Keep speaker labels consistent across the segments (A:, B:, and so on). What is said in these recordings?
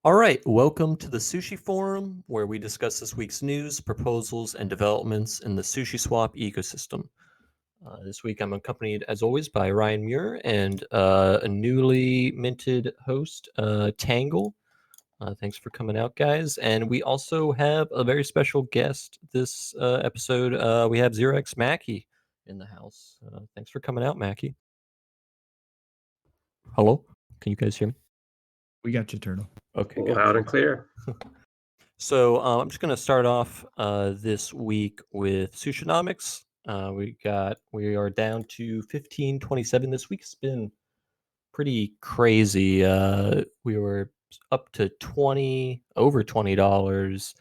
A: All right, welcome to the Sushi Forum, where we discuss this week's news, proposals, and developments in the Sushi Swap ecosystem. This week, I'm accompanied, as always, by Ryan Muir and a newly minted host, Tangle. Thanks for coming out, guys. And we also have a very special guest this episode. We have Xerox Mackie in the house. Thanks for coming out, Mackie. Hello? Can you guys hear me?
B: We got you, Turtle.
A: Okay, good.
C: Loud and clear.
A: So I'm just going to start off this week with Sushinomics. We are down to 1527 this week. It's been pretty crazy. We were up to over $20,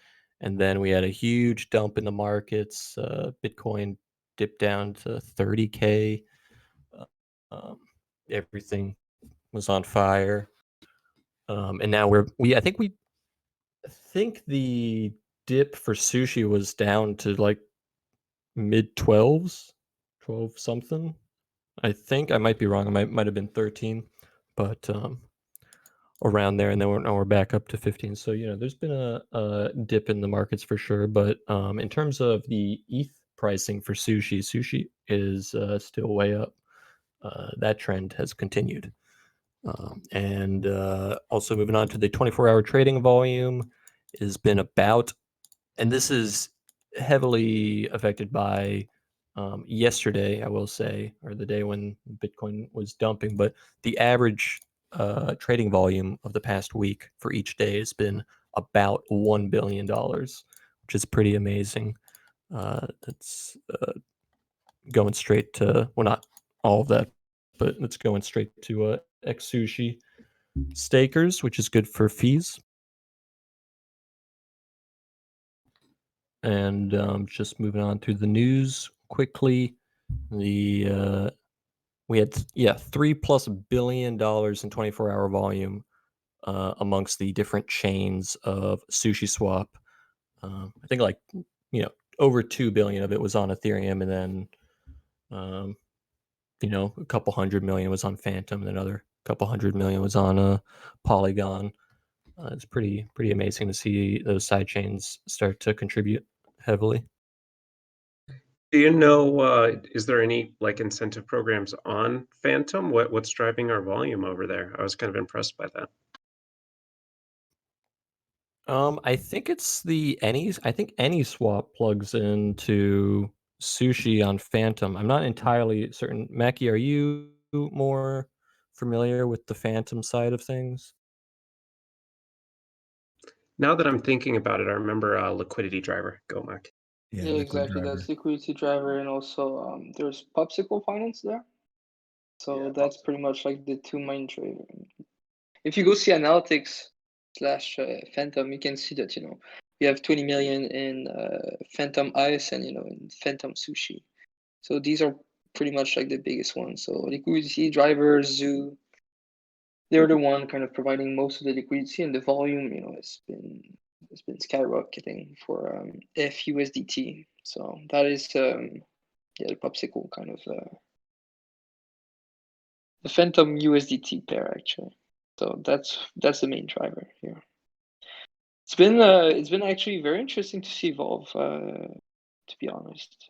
A: and then we had a huge dump in the markets. Bitcoin dipped down to 30K. Uh, um, Everything was on fire. And now I think the dip for sushi was down to like mid 12s, 12 something. I think I might be wrong. I might have been 13, but around there, and then we're back up to 15. So there's been a dip in the markets for sure. But in terms of the ETH pricing for sushi is still way up. That trend has continued. And also moving on to the 24-hour trading volume has been about, and this is heavily affected by yesterday, I will say, or the day when Bitcoin was dumping, but the average trading volume of the past week for each day has been about $1 billion, which is pretty amazing. That's going straight to, well, not all of that, but it's going straight to X Sushi stakers, which is good for fees. And just moving on through the news quickly, we had $3+ billion in 24-hour volume amongst the different chains of Sushi Swap. I think over 2 billion of it was on Ethereum, and then a couple hundred million was on Phantom, and another couple hundred million was on Polygon. It's pretty amazing to see those side chains start to contribute heavily.
C: Do you know, is there any incentive programs on Phantom? What's driving our volume over there? I was kind of impressed by that.
A: I think it's I think any swap plugs into Sushi on Phantom. I'm not entirely certain. Mackie, are you more familiar with the Phantom side of things?
C: Now that I'm thinking about it, I remember Liquidity Driver. Go, Mac.
B: Yeah,
D: Yeah,
B: Liquid
D: exactly.
B: Driver.
D: That's liquidity driver, and also there's Popsicle Finance there. So
C: Yeah,
D: that's pretty much like the two main trader. If you go see analytics slash Phantom, you can see that we have 20 million in Phantom Ice and in Phantom Sushi. So these are pretty much like the biggest ones. So liquidity drivers, Zoo, they're the one kind of providing most of the liquidity, and the volume, it's been skyrocketing for FUSDT. So that is the Popsicle kind of the Phantom USDT pair actually. So that's the main driver here. It's been actually very interesting to see evolve, to be honest,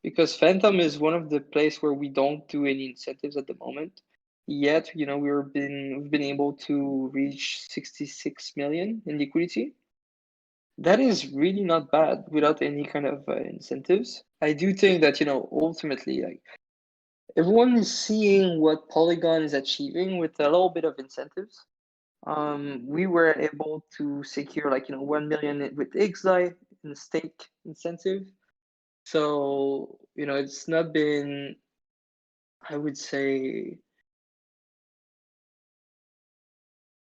D: because Phantom is one of the place where we don't do any incentives at the moment. Yet we've been able to reach 66 million in liquidity. That is really not bad without any kind of incentives. I do think that ultimately, like, everyone is seeing what Polygon is achieving with a little bit of incentives. We were able to secure 1 million with XDAI in stake incentive. So it's not been, I would say,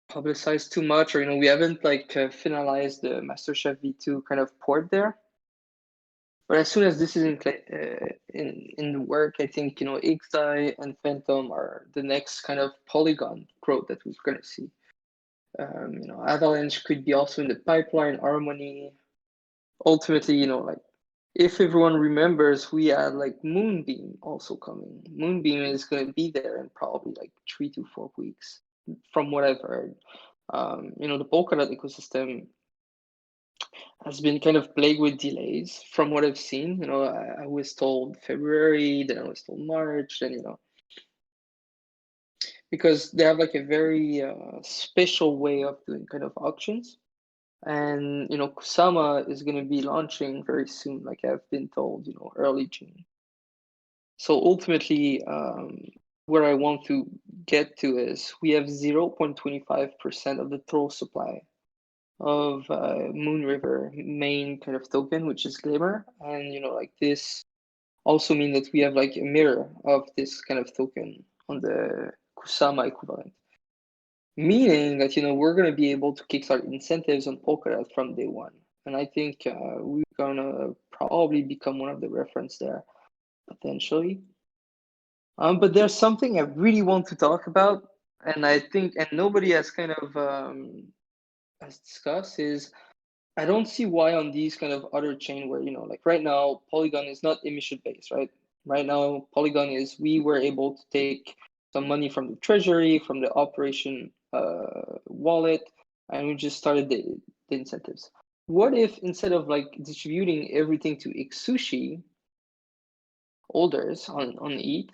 D: publicized too much, or we haven't finalized the MasterChef V2 kind of port there. But as soon as this is in the work, I think XDAI and Phantom are the next kind of Polygon growth that we're going to see. Avalanche could be also in the pipeline. Harmony. Ultimately, if everyone remembers, we had Moonbeam also coming. Moonbeam is going to be there in probably 3 to 4 weeks. from what I've heard. The Polkadot ecosystem has been kind of plagued with delays from what I've seen. I was told February, then I was told March, and because they have like a very special way of doing kind of auctions. And Kusama is going to be launching very soon, like I've been told, early June. So ultimately, where I want to get to is we have 0.25% of the total supply of Moon River main kind of token, which is Glimmer. And like this also mean that we have like a mirror of this kind of token on the Kusama equivalent. Meaning that we're gonna be able to kickstart incentives on Polkadot from day one. And I think we're gonna probably become one of the reference there potentially. But there's something I really want to talk about, and I think, and nobody has kind of has discussed, is I don't see why on these kind of other chain where like right now Polygon is not emission based, right? Right now Polygon is we were able to take some money from the treasury, from the operation wallet, and we just started the incentives. What if instead of like distributing everything to Sushi holders on ETH,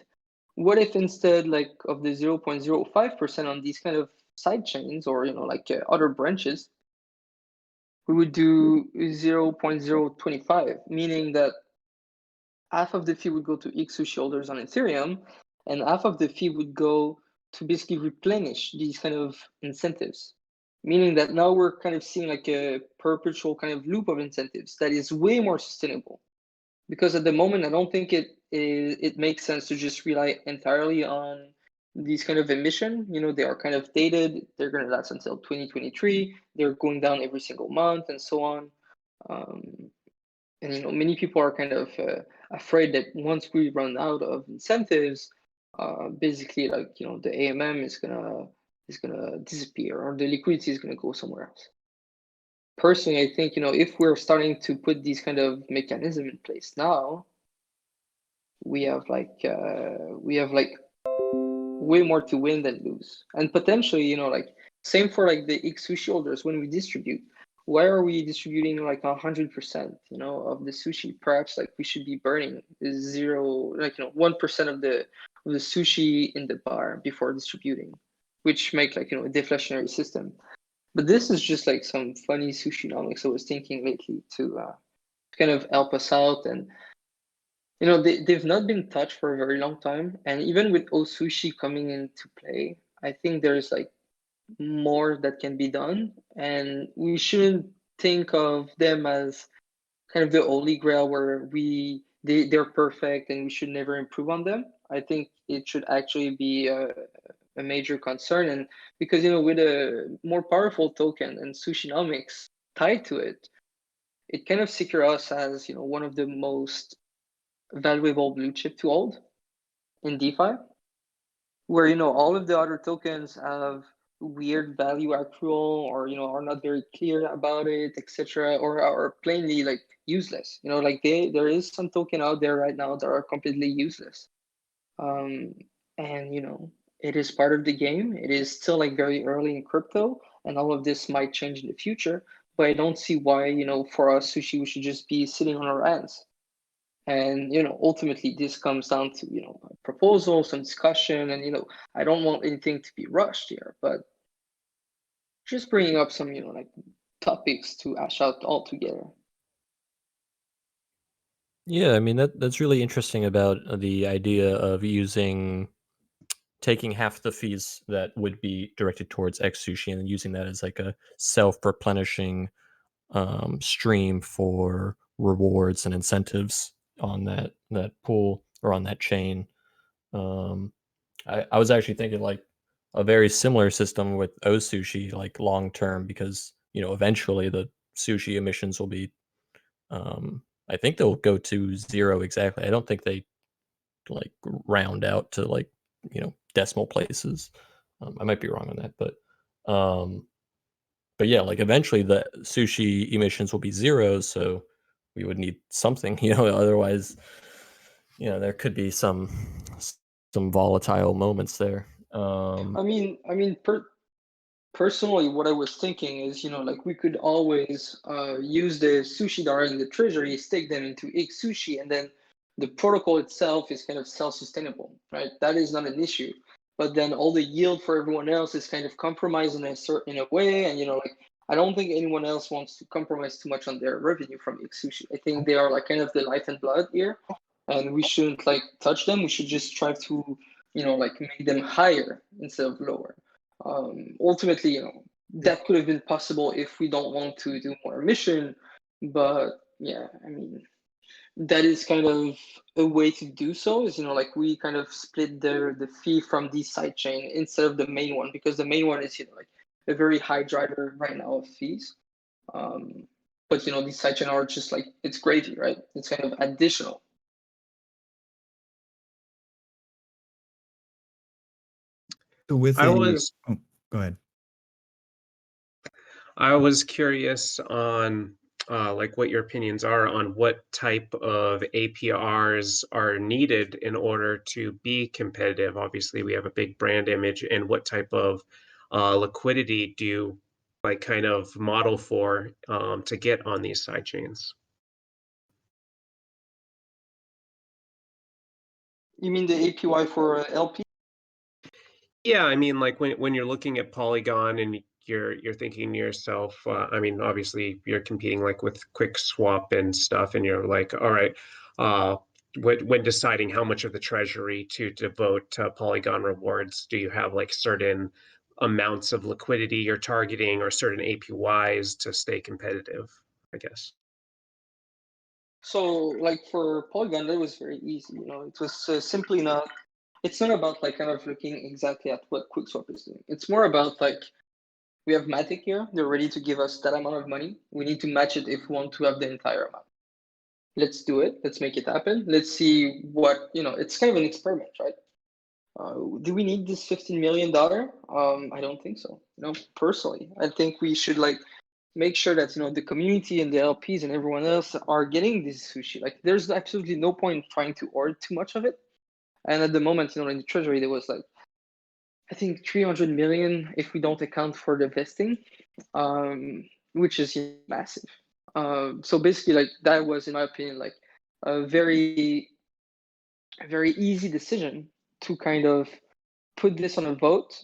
D: what if instead like of the 0.05% on these kind of side chains or like other branches, we would do 0.025, meaning that half of the fee would go to Sushi holders on Ethereum, and half of the fee would go to basically replenish these kind of incentives. Meaning that now we're kind of seeing like a perpetual kind of loop of incentives that is way more sustainable. Because at the moment, I don't think it makes sense to just rely entirely on these kind of emission. They are kind of dated. They're going to last until 2023. They're going down every single month and so on. And many people are kind of afraid that once we run out of incentives, basically like the AMM is gonna disappear or the liquidity is gonna go somewhere else. Personally, I think if we're starting to put these kind of mechanism in place now, we have like way more to win than lose, and potentially like same for like the Sushi holders when we distribute. Why are we distributing like 100% of the sushi? Perhaps like we should be burning zero, like 1% of the sushi in the bar before distributing, which make like a deflationary system. But this is just like some funny sushinomics I was thinking lately to kind of help us out. And they've not been touched for a very long time. And even with Osushi coming into play, I think there's like more that can be done. And we shouldn't think of them as kind of the holy grail where they're perfect and we should never improve on them. I think it should actually be a major concern. And because with a more powerful token and sushinomics tied to it, it kind of secure us as one of the most valuable blue chip to hold in DeFi, where all of the other tokens have weird value accrual or are not very clear about it, etc., or are plainly like useless. Like there is some token out there right now that are completely useless. And it is part of the game. It is still like very early in crypto, and all of this might change in the future. But I don't see why for us Sushi we should just be sitting on our hands. And ultimately this comes down to a proposal, some discussion, and I don't want anything to be rushed here, but just bringing up some like topics to hash out all together.
A: Yeah, I mean that's really interesting about the idea of taking half the fees that would be directed towards X Sushi and using that as like a self-replenishing stream for rewards and incentives on that pool or on that chain. Um, I was actually thinking like a very similar system with O Sushi, like long term, because eventually the sushi emissions will be. I think they'll go to zero exactly. I don't think they like round out to like decimal places. I might be wrong on that, um, but yeah, like eventually the sushi emissions will be zero, so we would need something, otherwise, there could be some volatile moments there. Um,
D: Personally, what I was thinking is, like we could always use the sushi that are in the treasury, stake them into X sushi, and then the protocol itself is kind of self-sustainable, right? That is not an issue. But then all the yield for everyone else is kind of compromised in a way, and like I don't think anyone else wants to compromise too much on their revenue from X sushi. I think they are like kind of the life and blood here, and we shouldn't like touch them. We should just try to, like make them higher instead of lower. Ultimately, that could have been possible if we don't want to do more mission, but yeah, that is kind of a way to do so is, like we kind of split the fee from the side chain instead of the main one, because the main one is, like a very high driver right now of fees. But these side chain are just like, it's gravy, right? It's kind of additional.
B: So with
C: I
B: a
C: was
B: oh, go ahead.
C: I was curious on like what your opinions are on what type of APRs are needed in order to be competitive. Obviously, we have a big brand image, and what type of liquidity do you like kind of model for to get on these side chains?
D: You mean the APY for LP?
C: Yeah, I mean, like when you're looking at Polygon and you're thinking to yourself, I mean, obviously you're competing like with Quick Swap and stuff, and you're like, all right, uh, when deciding how much of the treasury to devote to Polygon rewards, do you have like certain amounts of liquidity you're targeting or certain APYs to stay competitive, I guess?
D: So, like for Polygon, that was very easy. It was simply not. It's not about like kind of looking exactly at what QuickSwap is doing. It's more about like we have Matic here. They're ready to give us that amount of money. We need to match it if we want to have the entire amount. Let's do it. Let's make it happen. Let's see what It's kind of an experiment, right? Do we need this $15 million? I don't think so. Personally, I think we should like make sure that the community and the LPs and everyone else are getting this sushi. Like, there's absolutely no point trying to order too much of it. And at the moment, in the treasury, there was like I think 300 million if we don't account for the vesting, which is massive. So basically, like that was, in my opinion, like a very easy decision to kind of put this on a vote,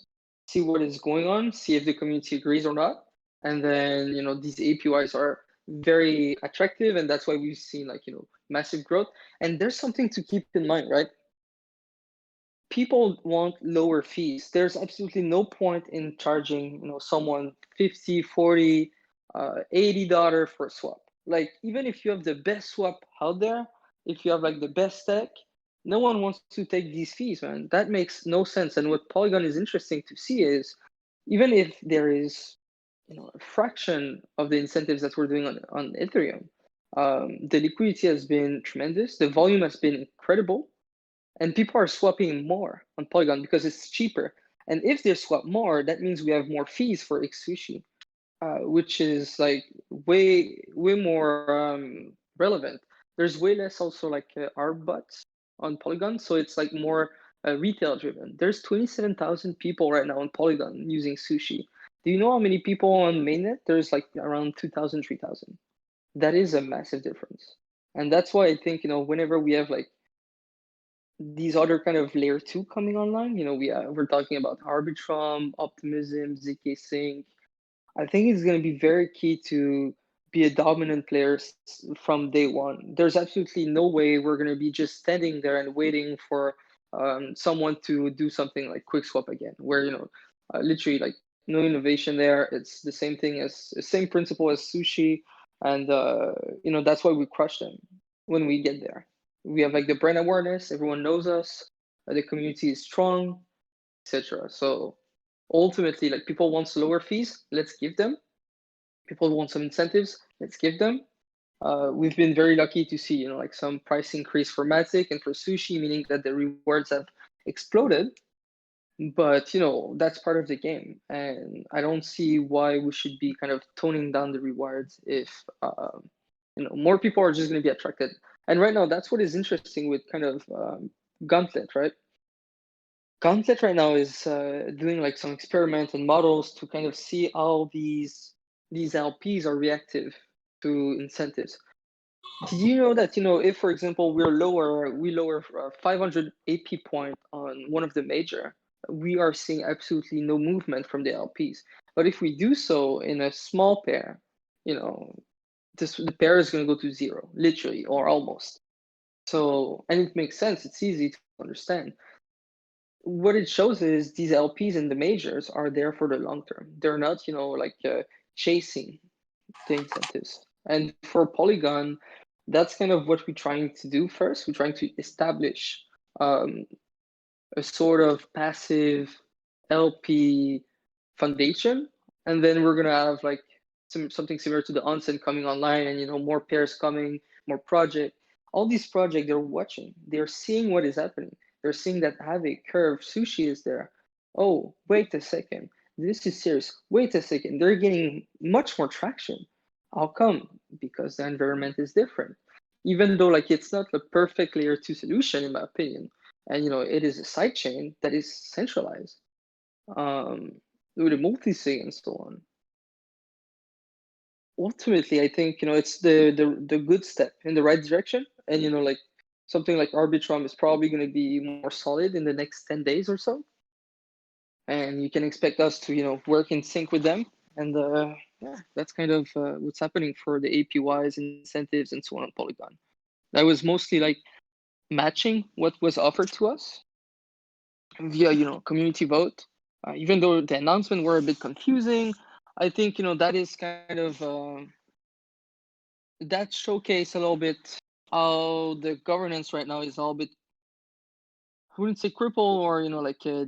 D: see what is going on, see if the community agrees or not, and then these APYs are very attractive, and that's why we've seen like massive growth. And there's something to keep in mind, right? People want lower fees. There's absolutely no point in charging someone 50, 40, $80 for a swap. Like, even if you have the best swap out there, if you have like the best tech, no one wants to take these fees, man. That makes no sense. And what Polygon is interesting to see is, even if there is a fraction of the incentives that we're doing on Ethereum, the liquidity has been tremendous, the volume has been incredible, and people are swapping more on Polygon because it's cheaper. And if they swap more, that means we have more fees for Xsushi, which is like way more relevant. There's way less also like ARB bots on Polygon, so it's like more retail driven. There's 27,000 people right now on Polygon using Sushi. Do you know how many people on mainnet? There's like around 2,000, 3,000. That is a massive difference. And that's why I think, whenever we have like these other kind of layer two coming online, we're talking about Arbitrum, Optimism, ZK Sync. I think it's going to be very key to be a dominant player from day one. There's absolutely no way we're going to be just standing there and waiting for someone to do something like QuickSwap again, where literally like no innovation there. It's the same thing as the same principle as Sushi, and that's why we crush them when we get there. We have like the brand awareness, everyone knows us, the community is strong, etc. So ultimately, like, people want lower fees, let's give them. People want some incentives, let's give them. We've been very lucky to see like some price increase for Matic and for Sushi, meaning that the rewards have exploded. But that's part of the game, and I don't see why we should be kind of toning down the rewards if more people are just going to be attracted. And right now, that's what is interesting with kind of Gauntlet, right? Gauntlet right now is doing like some experiment and models to kind of see how these LPs are reactive to incentives. Did you know that, if, for example, we lower 500 AP point on one of the major, we are seeing absolutely no movement from the LPs. But if we do so in a small pair, the pair is going to go to zero, literally, or almost. So, and it makes sense. It's easy to understand. What it shows is these LPs in the majors are there for the long term. They're not, chasing the incentives. And for Polygon, that's kind of what we're trying to do first. We're trying to establish a sort of passive LP foundation, and then we're gonna have like something similar to the onsen coming online, and more pairs coming, more project. All these projects they're watching, they're seeing what is happening. They're seeing that Aave, Curve, Sushi is there. Oh, wait a second, this is serious. Wait a second, they're getting much more traction. How come? Because the environment is different. Even though like it's not a perfect layer 2 solution in my opinion, and it is a sidechain that is centralized with a multi-sig and so on. Ultimately, I think it's the good step in the right direction, and like something like Arbitrum is probably going to be more solid in the next 10 days or so, and you can expect us to work in sync with them, and yeah, that's kind of what's happening for the APYs, incentives, and so on Polygon. That was mostly like matching what was offered to us via community vote. Even though the announcement were a bit confusing, I think that is kind of that showcase a little bit how the governance right now is all a bit, I wouldn't say crippled or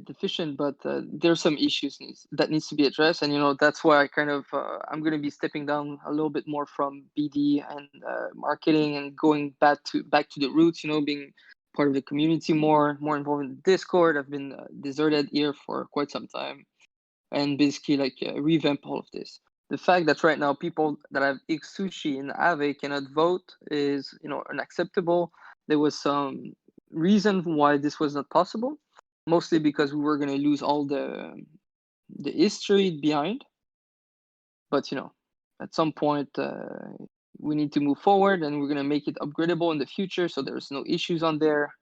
D: deficient, but there's some issues that needs to be addressed, and that's why I kind of I'm going to be stepping down a little bit more from BD and marketing and going back to the roots, being part of the community, more involved in Discord. I've been deserted here for quite some time, and basically revamp all of this. The fact that right now people that have X Sushi in Aave cannot vote is unacceptable. There was some reason why this was not possible, mostly because we were going to lose all the history behind. But at some point we need to move forward, and we're going to make it upgradable in the future, so there's no issues on there,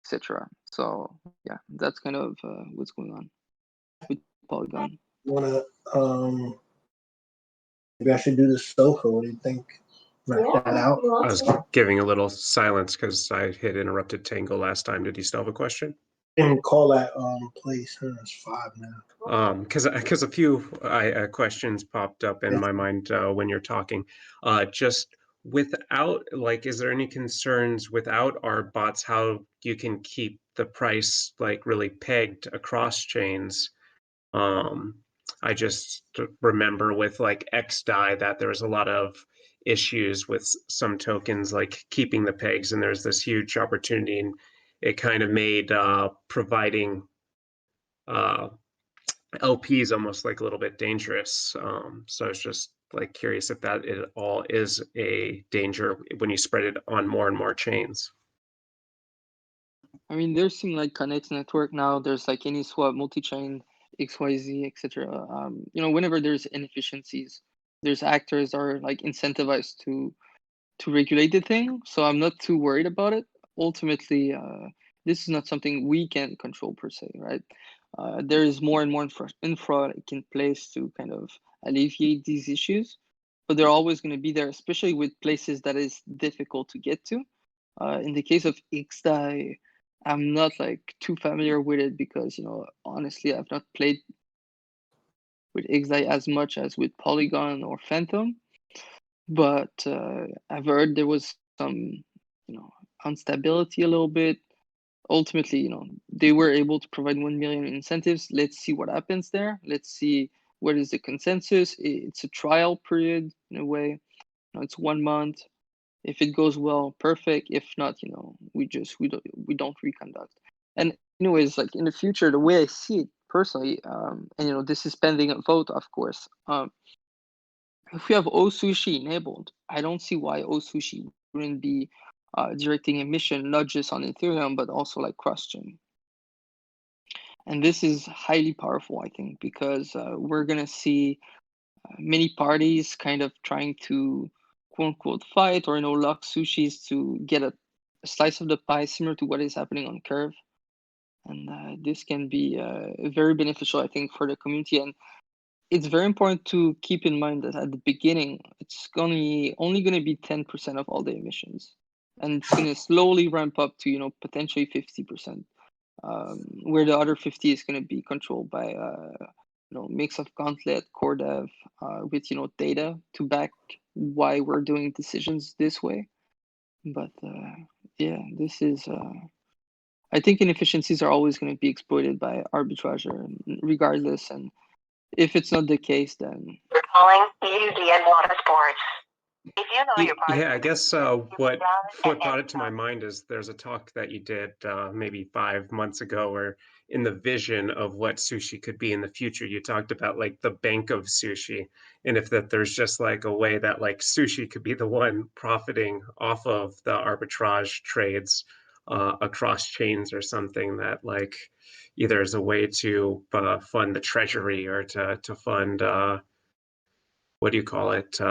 D: etc. So yeah, that's kind of what's going on with Polygon.
E: Wanna maybe I should do the Soho. What do you think? Wrap that out.
C: I was giving a little silence because I had interrupted Tango last time. Did you still have a question?
E: And call that place. It's 5 now.
C: Because a few questions popped up in my mind when you're talking. Just without is there any concerns without our bots how you can keep the price really pegged across chains? I just remember with XDAI that there was a lot of issues with some tokens keeping the pegs, and there's this huge opportunity, and it kind of made providing LPs almost a little bit dangerous. So I was just curious if that at all is a danger when you spread it on more and more chains.
D: I mean, there's some Connect network now. There's AnySwap, multi-chain, XYZ, etc. Whenever there's inefficiencies, there's actors are incentivized to regulate the thing. So I'm not too worried about it. Ultimately, this is not something we can control per se, right? There is more and more infra in place to kind of alleviate these issues, but they're always going to be there, especially with places that is difficult to get to. In the case of XDAI, I'm not too familiar with it because honestly I've not played with XDAI as much as with Polygon or Phantom, but I've heard there was some instability a little bit. Ultimately, they were able to provide 1 million incentives. Let's see what happens there. Let's see what is the consensus. It's a trial period in a way. It's 1 month. If it goes well, perfect. If not, we don't reconduct. And anyways, in the future, the way I see it personally, and this is pending a vote, of course. If we have OSushi enabled, I don't see why OSushi wouldn't be directing emission not just on Ethereum but also cross-chain. And this is highly powerful, I think, because we're going to see many parties kind of trying to quote unquote fight or lock sushis to get a slice of the pie similar to what is happening on Curve. And this can be very beneficial, I think, for the community. And it's very important to keep in mind that at the beginning, it's only going to be 10% of all the emissions. And it's going to slowly ramp up to, potentially 50%, where the other 50 is going to be controlled by, mix of Gauntlet, core dev, with, data to back why we're doing decisions this way. But yeah, this is, I think inefficiencies are always going to be exploited by arbitrager regardless. And if it's not the case, then
F: Calling EUDN Motorsports. If you know your party,
C: Yeah, I guess what brought it to my mind is there's a talk that you did maybe 5 months ago, where in the vision of what sushi could be in the future, you talked about like the bank of sushi, and if that there's just like a way that like sushi could be the one profiting off of the arbitrage trades across chains or something, that like either as a way to fund the treasury or to fund what do you call it?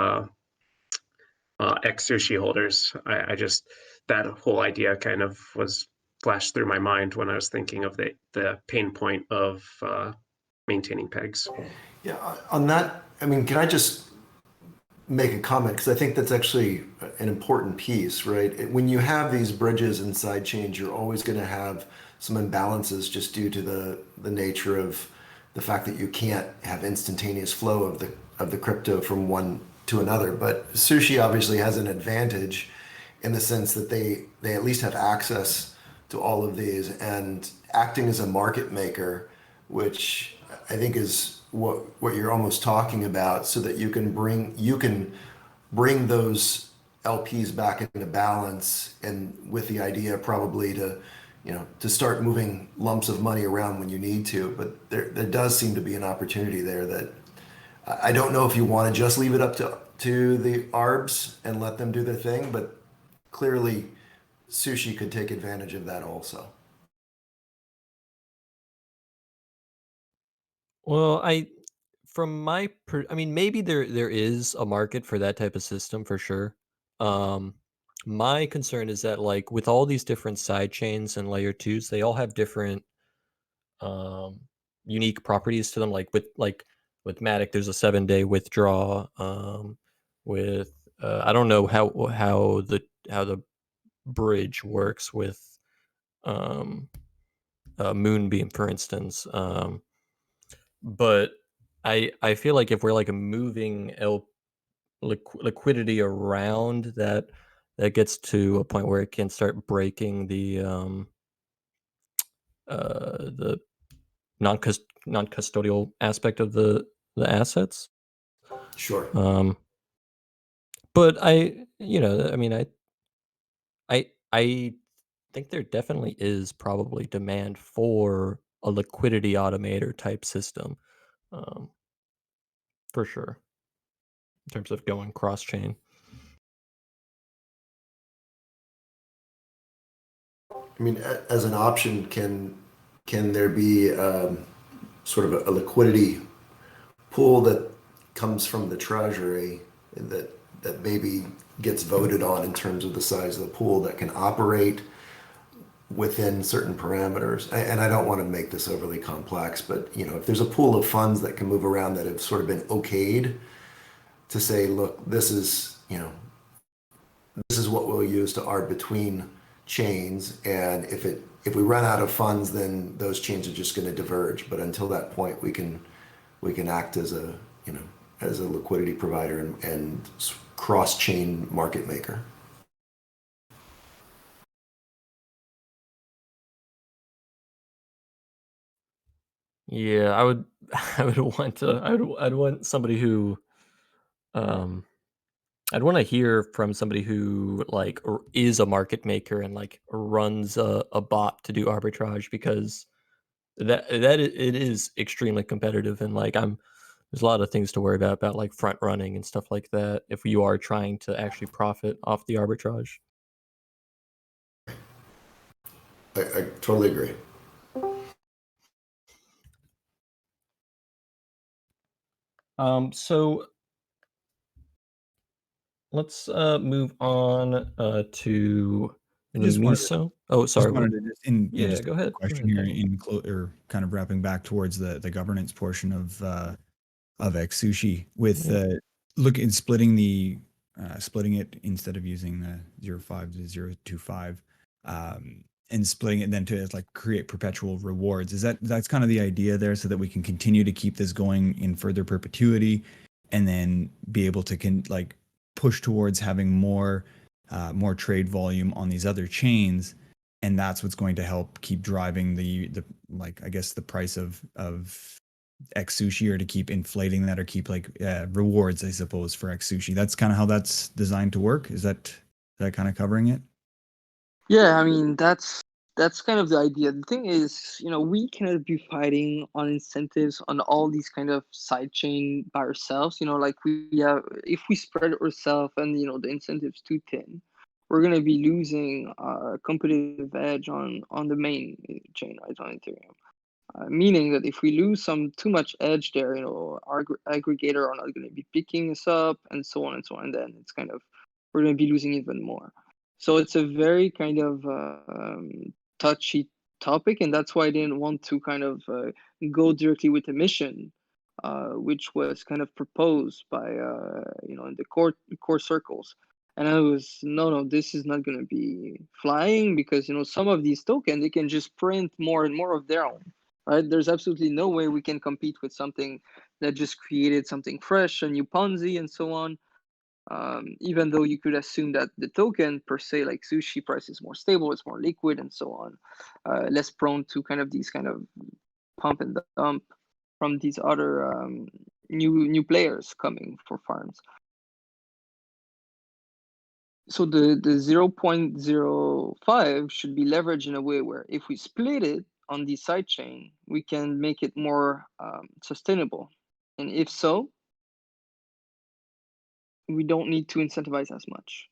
C: Ex sushi holders. I just, that whole idea kind of was flashed through my mind when I was thinking of the pain point of maintaining pegs.
G: Yeah, on that, I mean, can I just make a comment? Because I think that's actually an important piece, right? When you have these bridges and side chains, you're always going to have some imbalances just due to the nature of the fact that you can't have instantaneous flow of the crypto from one to another. But Sushi obviously has an advantage in the sense that they at least have access to all of these, and acting as a market maker, which I think is what you're almost talking about, so that you can bring those LPs back into balance, and with the idea probably to start moving lumps of money around when you need to. But there does seem to be an opportunity there that I don't know if you want to just leave it up to the ARBs and let them do their thing, but clearly Sushi could take advantage of that also.
A: Well, I mean, maybe there is a market for that type of system for sure. Um, my concern is that like with all these different side chains and layer twos, they all have different um unique properties to them. With Matic, there's a 7-day withdraw. With I don't know how the bridge works with um Moonbeam, for instance. But I feel like if we're like moving liquidity around, that gets to a point where it can start breaking the non-custodial aspect of the assets.
G: Sure.
A: But I mean, I think there definitely is probably demand for a liquidity automator type system, um, for sure, in terms of going cross chain.
G: I mean, as an option, can there be sort of a liquidity pool that comes from the treasury that maybe gets voted on in terms of the size of the pool, that can operate within certain parameters? And I don't want to make this overly complex, but if there's a pool of funds that can move around that have sort of been okayed to say, look, this is what we'll use to arb between chains, and if we run out of funds, then those chains are just going to diverge. But until that point, we can act as a liquidity provider and cross chain market maker.
A: Yeah, I would I'd want somebody who um I'd want to hear from somebody who like is a market maker and like runs a bot to do arbitrage, because it is extremely competitive, and like there's a lot of things to worry about like front running and stuff like that if you are trying to actually profit off the arbitrage.
G: I totally agree.
A: So let's move on to
B: I just wanted to
A: miso. Oh,
B: just
A: sorry.
B: wanted to just in yeah,
A: Yeah,
B: just
A: go
B: a quick
A: ahead. Go
B: question
A: ahead,
B: here
A: Daniel.
B: or kind of wrapping back towards the governance portion of X Sushi with
A: Yeah.
B: looking splitting the splitting it instead of using the 0.5 to 0.25 and splitting it then to like create perpetual rewards. That's kind of the idea there so that we can continue to keep this going in further perpetuity and then be able to like push towards having more trade volume on these other chains, and that's what's going to help keep driving the like I guess the price of X Sushi, or to keep inflating that, or keep like rewards, I suppose, for X Sushi. That's kind of how that's designed to work. Is that kind of covering it?
D: Yeah, I mean that's kind of the idea. The thing is, we cannot be fighting on incentives on all these kind of side chain by ourselves. Like we have, if we spread ourselves and the incentives too thin, we're gonna be losing competitive edge on the main chain, right, on Ethereum. Meaning that if we lose some too much edge there, our aggregator are not going to be picking us up, and so on and so on. And then it's kind of we're going to be losing even more. So it's a very kind of touchy topic, and that's why I didn't want to kind of go directly with the mission, which was kind of proposed by in the core circles. And I was no, this is not going to be flying because some of these tokens they can just print more and more of their own, right? There's absolutely no way we can compete with something that just created something fresh, a new Ponzi, and so on. Even though you could assume that the token per se, like Sushi price, is more stable, it's more liquid, and so on, less prone to kind of these kind of pump and dump from these other new players coming for farms. So the 0.05 should be leveraged in a way where if we split it on the side chain, we can make it more sustainable. And if so, we don't need to incentivize as much.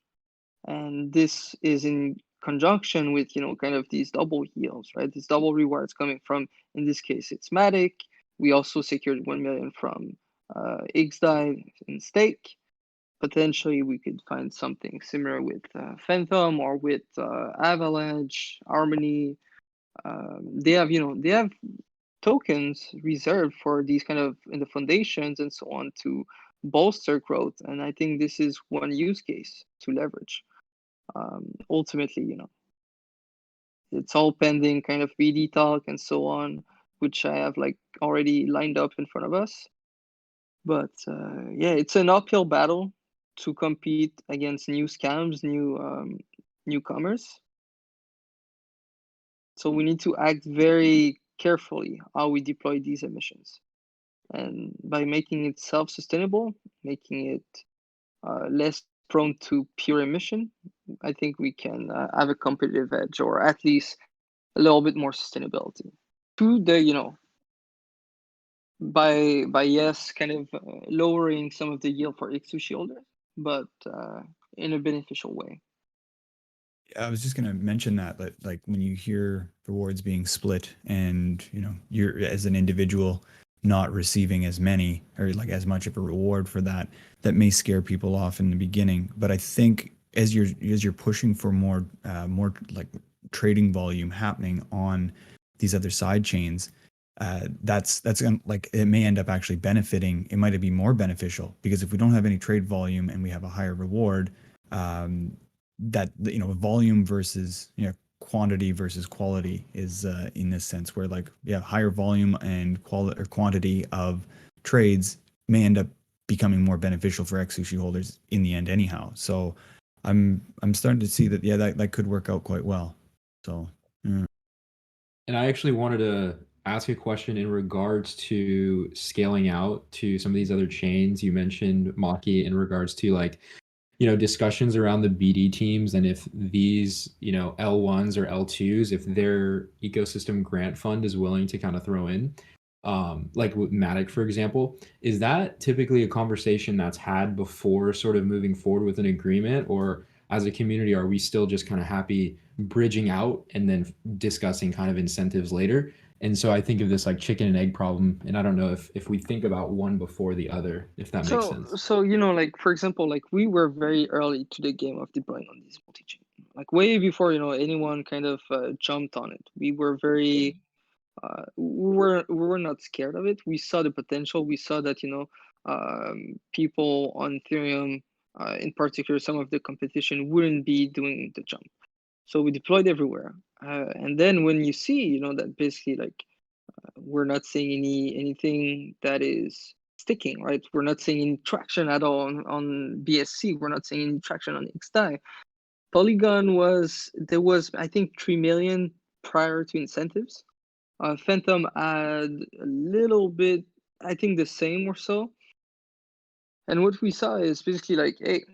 D: And this is in conjunction with, kind of these double yields, right? These double rewards coming from, in this case, it's Matic. We also secured 1 million from XDAI in stake. Potentially we could find something similar with Phantom or with Avalanche, Harmony. They have tokens reserved for these kind of in the foundations and so on to bolster growth. And I think this is one use case to leverage. Ultimately, it's all pending kind of BD talk and so on, which I have like already lined up in front of us. But yeah, it's an uphill battle to compete against new scams, newcomers. So we need to act very carefully how we deploy these emissions, and by making it self-sustainable, making it less prone to pure emission, I think we can have a competitive edge, or at least a little bit more sustainability. To the by yes, kind of lowering some of the yield for Sushi holders, but in a beneficial way.
B: I was just going to mention that like when you hear rewards being split and you're as an individual not receiving as many or like as much of a reward for that, that may scare people off in the beginning. But I think as you're pushing for more like trading volume happening on these other side chains, that's like it may end up actually benefiting. It might be more beneficial because if we don't have any trade volume and we have a higher reward, that volume versus quantity versus quality is in this sense where like higher volume and quality or quantity of trades may end up becoming more beneficial for X Sushi holders in the end anyhow. So I'm starting to see that that could work out quite well. So yeah.
H: And I actually wanted to ask a question in regards to scaling out to some of these other chains. You mentioned Maki in regards to like discussions around the BD teams and if these, L1s or L2s, if their ecosystem grant fund is willing to kind of throw in, like with Matic, for example, is that typically a conversation that's had before sort of moving forward with an agreement? Or as a community, are we still just kind of happy bridging out and then discussing kind of incentives later? And so I think of this like chicken and egg problem, and I don't know if we think about one before the other, if that makes sense.
D: So like for example, like we were very early to the game of deploying on these multi-chain, like way before anyone kind of jumped on it. We were very we were not scared of it. We saw the potential. We saw that people on Ethereum, in particular, some of the competition wouldn't be doing the jump. So we deployed everywhere. And then when you see, that basically like we're not seeing anything that is sticking, right? We're not seeing any traction at all on BSC. We're not seeing any traction on XDAI. Polygon there was I think 3 million prior to incentives. Phantom had a little bit, I think the same or so. And what we saw is basically like, hey,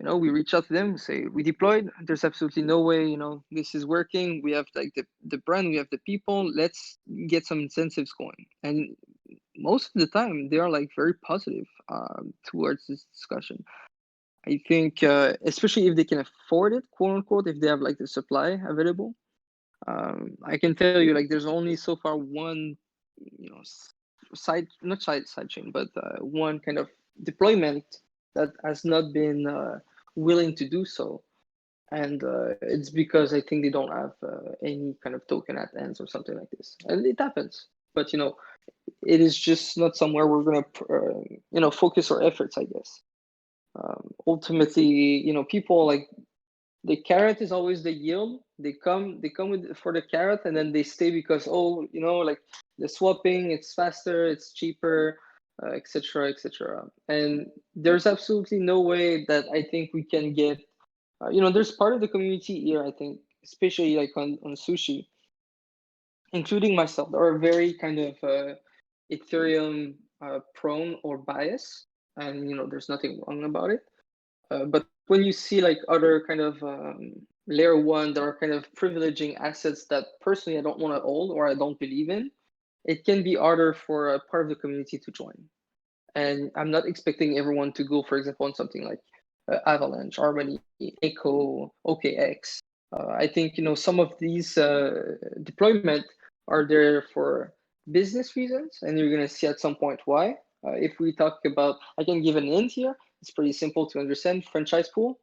D: we reach out to them, say we deployed. There's absolutely no way, this is working. We have like the brand, we have the people. Let's get some incentives going. And most of the time, they are like very positive towards this discussion. I think, especially if they can afford it, quote unquote, if they have like the supply available. I can tell you, like, there's only so far one, not side chain, but one kind of deployment that has not been willing to do so, and it's because I think they don't have any kind of token at ends or something like this, and it happens. But it is just not somewhere we're gonna focus our efforts, I guess. Ultimately, people like the carrot is always the yield. They come for the carrot, and then they stay because like the swapping, it's faster, it's cheaper, etc., etc. And there's absolutely no way that I think we can get. There's part of the community here, I think, especially like on Sushi, including myself, that are very kind of Ethereum prone or bias, and there's nothing wrong about it. But when you see like other kind of layer one that are kind of privileging assets that personally I don't want to hold or I don't believe in, it can be harder for a part of the community to join. And I'm not expecting everyone to go, for example, on something like Avalanche, Harmony, Echo, OKX. I think some of these deployment are there for business reasons, and you're going to see at some point why. If we talk about, I can give an hint here. It's pretty simple to understand. Franchise pool.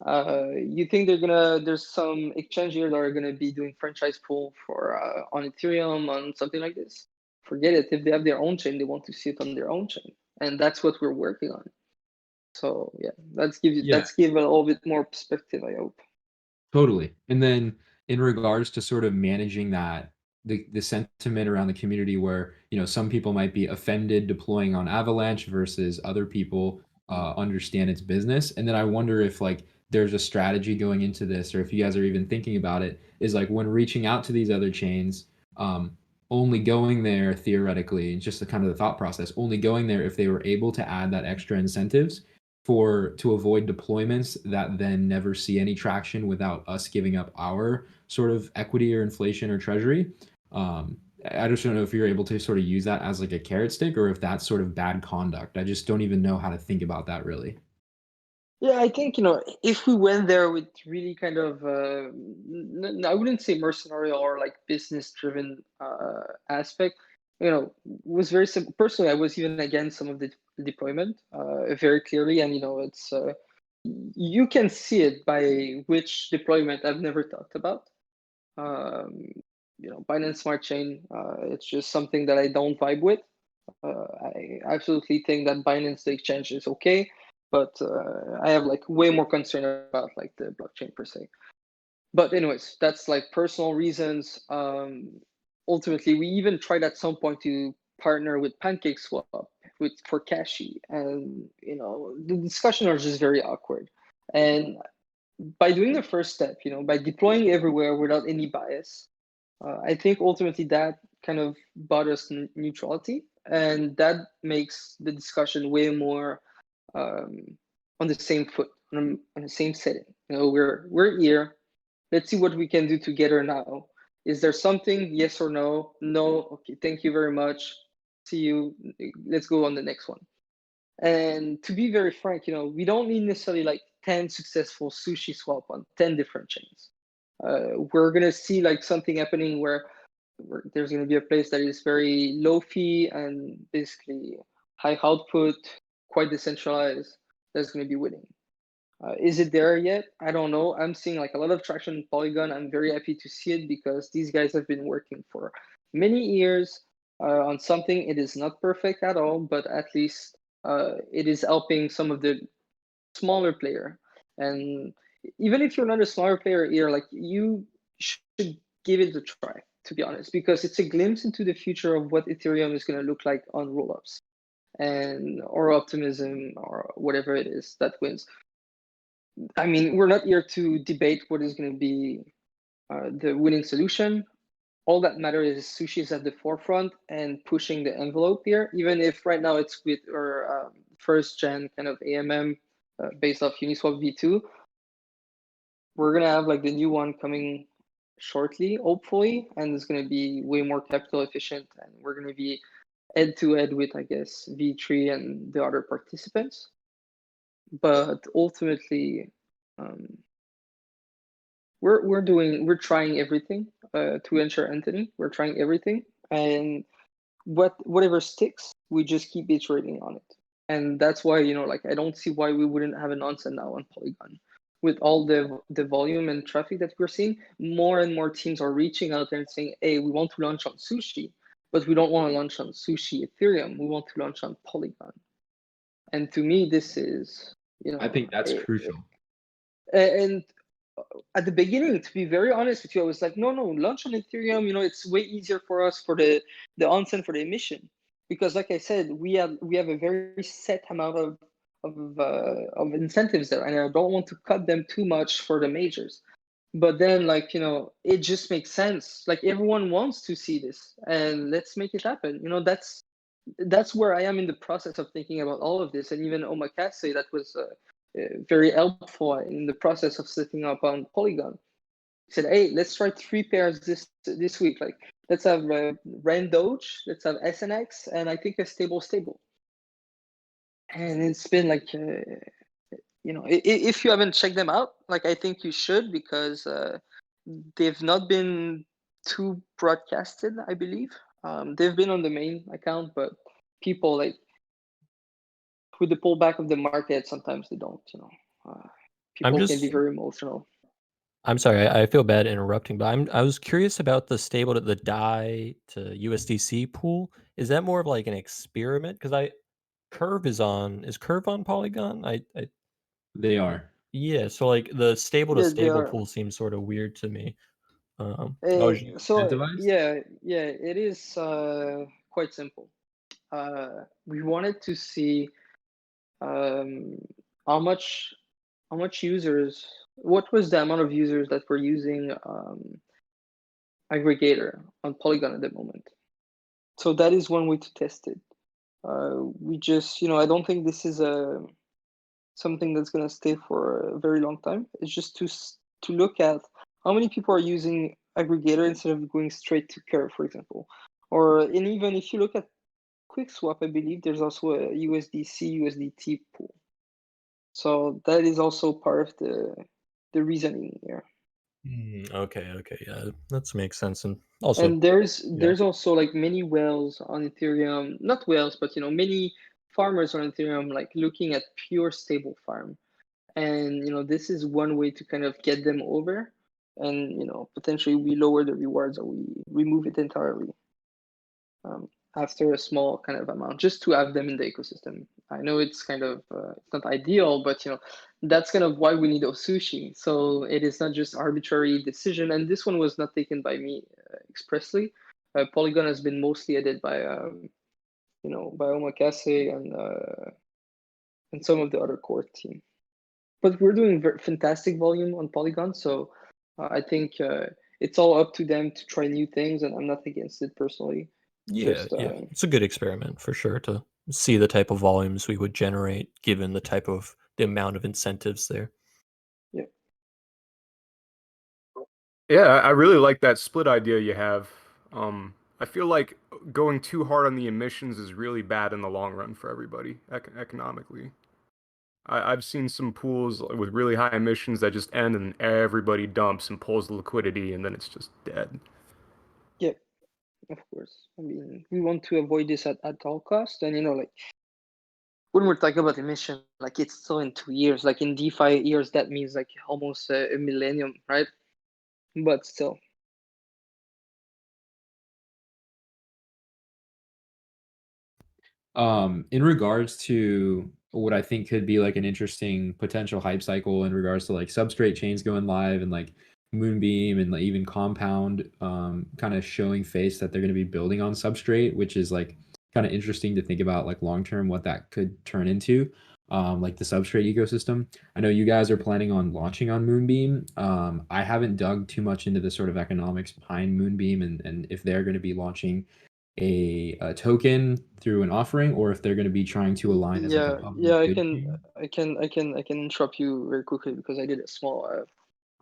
D: You think there's some exchange here that are gonna be doing franchise pool for on Ethereum, on something like this? Forget it. If they have their own chain, they want to see it on their own chain, and that's what we're working on. So yeah, let's give a little bit more perspective, I hope.
H: Totally. And then in regards to sort of managing that, the sentiment around the community where, some people might be offended deploying on Avalanche versus other people understand its business. And then I wonder if like there's a strategy going into this, or if you guys are even thinking about it, is like when reaching out to these other chains, only going there theoretically, just the kind of the thought process, only going there if they were able to add that extra incentives to avoid deployments that then never see any traction without us giving up our sort of equity or inflation or treasury. I just don't know if you're able to sort of use that as like a carrot stick, or if that's sort of bad conduct. I just don't even know how to think about that really.
D: Yeah, I think if we went there with really kind of I wouldn't say mercenary or like business driven aspect, was very simple. Personally, I was even against some of the deployment very clearly, and it's you can see it by which deployment I've never talked about. Binance Smart Chain, it's just something that I don't vibe with. I absolutely think that Binance the exchange is okay, but I have like way more concern about like the blockchain per se. But anyways, that's like personal reasons. Ultimately, we even tried at some point to partner with PancakeSwap for Cashi, and the discussion are just very awkward. And by doing the first step, by deploying everywhere without any bias, I think ultimately that kind of bought us neutrality, and that makes the discussion way more on the same foot, on the same setting. We're here. Let's see what we can do together now. Is there something? Yes or no? No. Okay. Thank you very much. See you. Let's go on the next one. And to be very frank, we don't need necessarily like 10 successful Sushi swap on 10 different chains. We're gonna see like something happening where there's going to be a place that is very low fee and basically high output, quite decentralized. That's going to be winning. Is it there yet? I don't know. I'm seeing like a lot of traction in Polygon. I'm very happy to see it because these guys have been working for many years on something. It is not perfect at all, but at least it is helping some of the smaller player. And even if you're not a smaller player here, like you should give it a try, to be honest, because it's a glimpse into the future of what Ethereum is going to look like on rollups and or optimism or whatever it is that wins. I mean, we're not here to debate what is going to be the winning solution. All that matters is Sushi is at the forefront and pushing the envelope here, even if right now it's with our first gen kind of AMM based off Uniswap v2. We're going to have like the new one coming shortly, hopefully, and it's going to be way more capital efficient. And we're going to be head to head with, I guess, V3 and the other participants. But ultimately, we're trying everything to ensure Anthony. We're trying everything, and whatever sticks, we just keep iterating on it. And that's why, like I don't see why we wouldn't have an answer now on Polygon. With all the volume and traffic that we're seeing, more and more teams are reaching out there and saying, hey, we want to launch on Sushi, but we don't want to launch on Sushi Ethereum. We want to launch on Polygon. And to me, this is,
H: I think that's crucial.
D: And at the beginning, to be very honest with you, I was like, no, launch on Ethereum. It's way easier for us for the onsen for the emission, because like I said, we have a very set amount of incentives there, and I don't want to cut them too much for the majors. But then, like it just makes sense. Like everyone wants to see this, and let's make it happen. That's where I am in the process of thinking about all of this, and even Omakase, that was very helpful in the process of setting up on Polygon. He said, hey, let's try 3 pairs this week. Like, let's have Ren Doge, let's have SNX, and I think a stable. And it's been like, if you haven't checked them out, like I think you should, because they've not been too broadcasted, I believe. They've been on the main account, but people like with the pullback of the market, sometimes they don't. People can be very emotional.
A: I'm sorry, I feel bad interrupting, but I was curious about the stable to the DAI to USDC pool. Is that more of like an experiment? Because is Curve on Polygon?
H: They are.
A: Yeah, so like the stable to
D: Yeah, they
A: stable
D: are.
A: pool seems sort of weird to me.
H: Oh, you
D: So
H: incentivized?
D: yeah, it is quite simple. We wanted to see how much users, what was the amount of users that were using aggregator on Polygon at the moment. So that is one way to test it. We just, I don't think this is something that's going to stay for a very long time. It's just to look at how many people are using aggregator instead of going straight to Curve, for example. And even if you look at QuickSwap, I believe there's also a USDC, USDT pool. So that is also part of the reasoning here.
A: Okay, yeah, that makes sense. And also,
D: And there's also like many whales on Ethereum, not whales, but many farmers on Ethereum like looking at pure stable farm. And this is one way to kind of get them over, and potentially we lower the rewards or we remove it entirely after a small kind of amount, just to have them in the ecosystem. I know it's kind of it's not ideal, but that's kind of why we need Sushi. So it is not just arbitrary decision, and this one was not taken by me expressly. Polygon has been mostly headed by by Omakase and some of the other core team. But we're doing fantastic volume on Polygon, so I think it's all up to them to try new things, and I'm not against it personally.
A: yeah, it's a good experiment for sure to see the type of volumes we would generate given the amount of incentives there.
D: Yeah.
I: Yeah, I really like that split idea you have. I feel like going too hard on the emissions is really bad in the long run for everybody economically. I've seen some pools with really high emissions that just end and everybody dumps and pulls the liquidity and then it's just dead.
D: Yeah. Of course. I mean, we want to avoid this at all costs. And, like, when we're talking about emission, like, it's still in 2 years. Like, in DeFi years, that means, like, almost a millennium, right? But still.
H: In regards to what I think could be like an interesting potential hype cycle in regards to like substrate chains going live and like Moonbeam and like even Compound kind of showing face that they're going to be building on substrate, which is like kind of interesting to think about like long term what that could turn into. Like the substrate ecosystem. I know you guys are planning on launching on Moonbeam. I haven't dug too much into the sort of economics behind Moonbeam and if they're going to be launching a token through an offering or if they're going to be trying to align as like a
D: Yeah,
H: public good chain.
D: I can interrupt you very quickly because I did a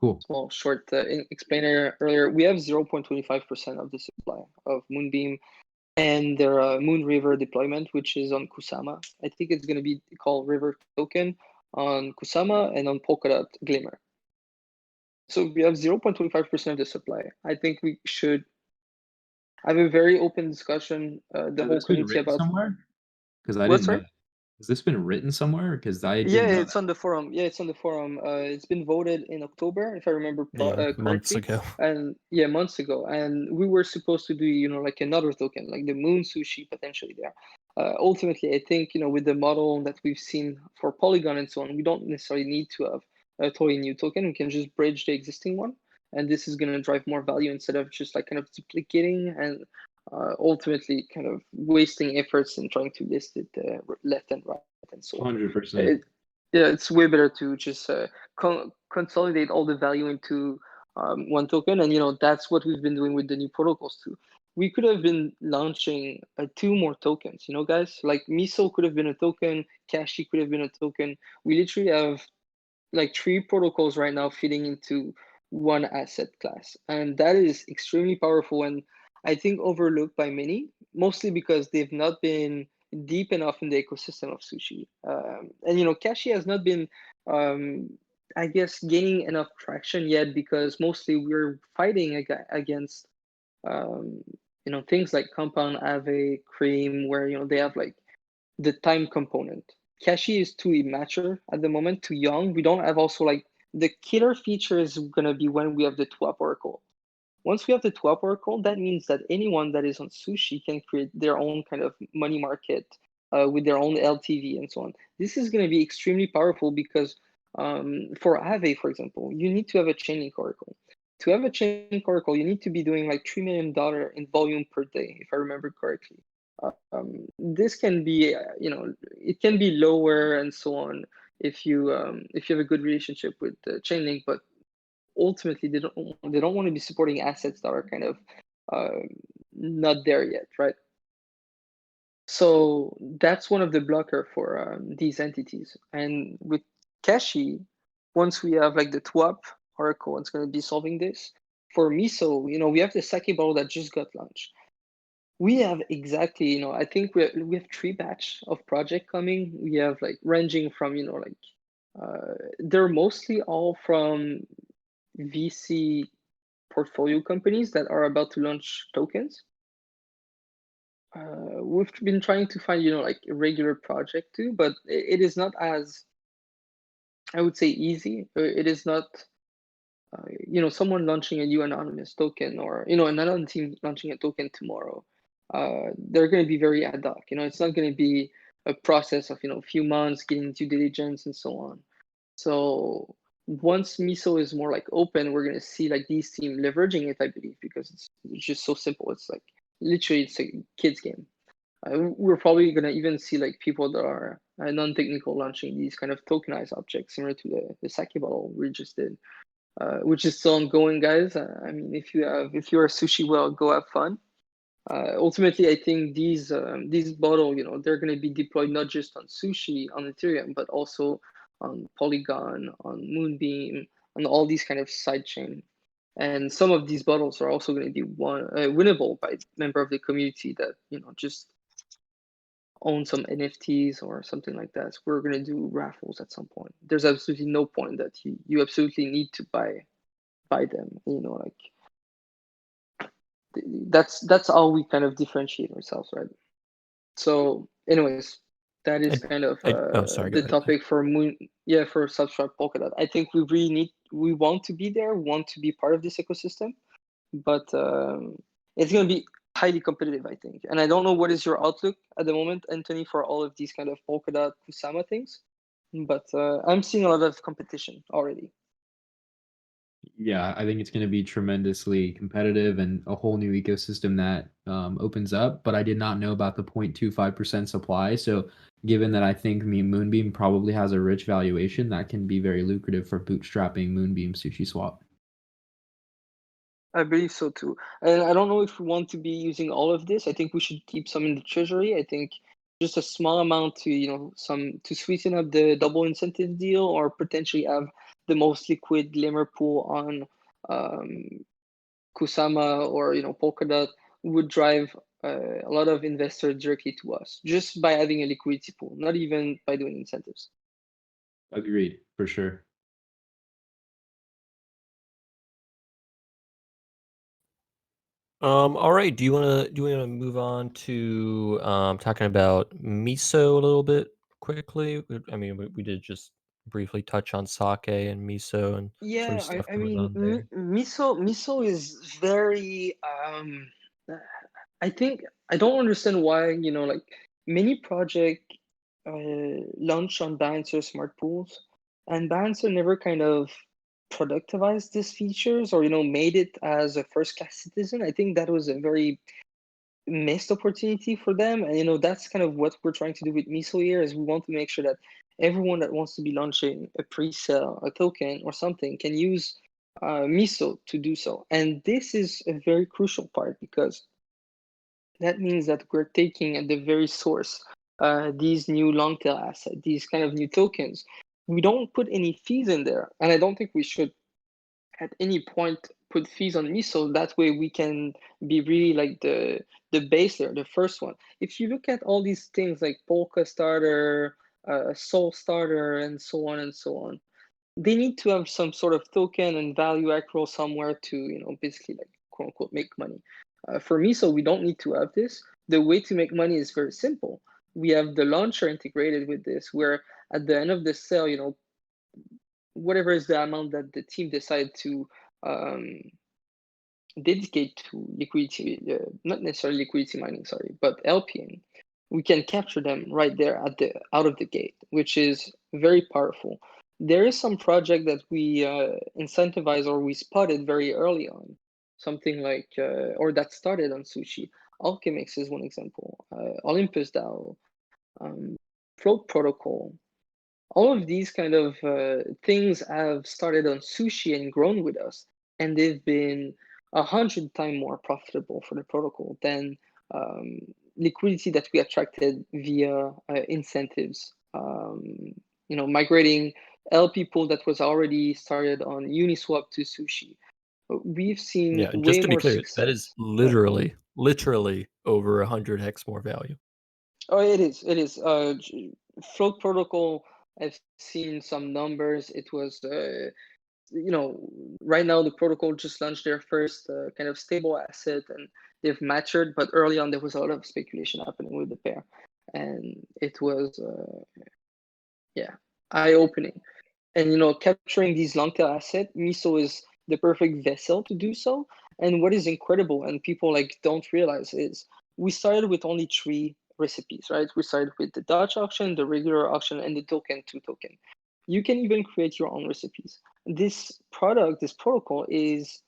H: Cool.
D: small short explainer earlier. We have 0.25% of the supply of Moonbeam and their Moon River deployment, which is on Kusama. I think it's going to be called River Token on Kusama and on Polkadot Glimmer. So we have 0.25% of the supply. I think we should have a very open discussion, the
H: Has
D: whole
H: this been
D: community
H: written
D: about
H: somewhere? Because I
D: what,
H: didn't know.
D: sorry?
H: Has this been written somewhere? Because I
D: Yeah,
H: didn't know
D: it's
H: that.
D: on the forum. Yeah, it's on the forum. It's been voted in October, if I remember
A: Yeah, months
D: correctly.
A: ago.
D: And yeah, months ago. And we were supposed to do, like another token, like the Moon Sushi potentially there. Ultimately, I think, with the model that we've seen for Polygon and so on, we don't necessarily need to have a totally new token. We can just bridge the existing one. And this is going to drive more value instead of just like kind of duplicating and ultimately kind of wasting efforts and trying to list it left and right and so on.
H: 100%.
D: Yeah, it's way better to just consolidate all the value into one token, and that's what we've been doing with the new protocols too. We could have been launching 2 more tokens, guys. Like Miso could have been a token, Kashi could have been a token. We literally have like 3 protocols right now feeding into one asset class, and that is extremely powerful and I think overlooked by many, mostly because they've not been deep enough in the ecosystem of Sushi. And Kashi has not been, I guess, gaining enough traction yet because mostly we're fighting against, um, things like Compound, Ave, Cream, where they have like the time component. Kashi is too immature at the moment, too young. We don't have also like the killer feature is gonna be when we have the TWAP Oracle. Once we have the TWAP Oracle, that means that anyone that is on Sushi can create their own kind of money market with their own LTV and so on. This is going to be extremely powerful because for Aave, for example, you need to have a Chainlink Oracle. To have a Chainlink Oracle, you need to be doing like $3 million in volume per day, if I remember correctly. This can be, it can be lower and so on if you have a good relationship with Chainlink, but ultimately they don't want to be supporting assets that are kind of not there yet, right? So that's one of the blocker for these entities. And with Kashi, once we have like the TWAP Oracle, it's going to be solving this. For Miso, we have the Sake bottle that just got launched. We have exactly, I think we have 3 batch of project coming. We have like ranging from, they're mostly all from VC portfolio companies that are about to launch tokens. We've been trying to find, like a regular project too, but it is not as, I would say, easy. It is not, someone launching a new anonymous token or, another team launching a token tomorrow. They're going to be very ad hoc. It's not going to be a process of, a few months getting due diligence and so on. So once Miso is more like open, we're gonna see like these team leveraging it, I believe, because it's just so simple. It's like literally it's a kids game. We're probably gonna even see like people that are non-technical launching these kind of tokenized objects similar to the sake bottle we just did, which is still ongoing, guys. I mean, if you're a sushi well, go have fun. Ultimately, I think these bottle, they're going to be deployed not just on Sushi, on Ethereum, but also on Polygon, on Moonbeam, on all these kind of sidechain. And some of these bottles are also going to be winnable by member of the community that just own some NFTs or something like that. So we're going to do raffles at some point. There's absolutely no point that you absolutely need to buy them. Like That's how we kind of differentiate ourselves, right? So, anyways, that is
A: I,
D: kind of
A: oh, sorry. Go
D: the
A: ahead.
D: topic for Moon. Yeah, for Substrate Polkadot. I think we want to be there, want to be part of this ecosystem, but it's going to be highly competitive, I think. And I don't know what is your outlook at the moment, Anthony, for all of these kind of Polkadot Kusama things, but I'm seeing a lot of competition already.
H: Yeah, I think it's going to be tremendously competitive and a whole new ecosystem that opens up. But I did not know about the 0.25% supply. So, given that I think Moonbeam probably has a rich valuation, that can be very lucrative for bootstrapping Moonbeam Sushi Swap.
D: I believe so too. And I don't know if we want to be using all of this. I think we should keep some in the treasury. I think just a small amount to, some to sweeten up the double incentive deal, or potentially have the most liquid Glimmer pool on Kusama or Polkadot would drive a lot of investors directly to us just by having a liquidity pool, not even by doing incentives.
H: Agreed, for sure.
A: All right. Do you wanna move on to talking about miso a little bit quickly? I mean, we did just briefly touch on sake and miso and sort of
D: Yeah,
A: stuff
D: I
A: going
D: mean,
A: on there.
D: miso is very. I think I don't understand why like many project launch on Balancer smart pools, and Balancer never kind of productivized these features or made it as a first class citizen. I think that was a very missed opportunity for them, and that's kind of what we're trying to do with miso here. Is we want to make sure that everyone that wants to be launching a pre-sale, a token or something, can use miso to do so. And this is a very crucial part, because that means that we're taking at the very source these new long tail assets, these kind of new tokens. We don't put any fees in there, and I don't think we should at any point put fees on miso. That way we can be really like the base there, the first one. If you look at all these things like Polka Starter, Soul Starter, and so on and so on, they need to have some sort of token and value accrual somewhere to basically like quote unquote make money. For miso, we don't need to have this. The way to make money is very simple. We have the launcher integrated with this, where at the end of the sale, whatever is the amount that the team decide to um, dedicate to liquidity, not necessarily liquidity mining, sorry, but LPing, we can capture them right there at the out of the gate, which is very powerful. There is some project that we incentivize or we spotted very early on, something like or that started on Sushi. Alchemix is one example. Olympus DAO, Float Protocol, all of these kind of things have started on Sushi and grown with us, and they've been 100 times more profitable for the protocol than liquidity that we attracted via incentives. Migrating LP pool that was already started on Uniswap to Sushi. We've seen
A: Yeah, and just
D: way
A: to be
D: more
A: clear, that is
D: success. Yeah.
A: literally over 100x more value.
D: Oh, it is. It is. Float protocol. I've seen some numbers. It was, right now the protocol just launched their first kind of stable asset, and they've matured. But early on, there was a lot of speculation happening with the pair, and it was, yeah, eye-opening. And capturing these long tail assets, miso is the perfect vessel to do so. And what is incredible and people like don't realize is we started with only 3 recipes, right? We started with the Dutch auction, the regular auction, and the token 2 token. You can even create your own recipes. This product, this protocol is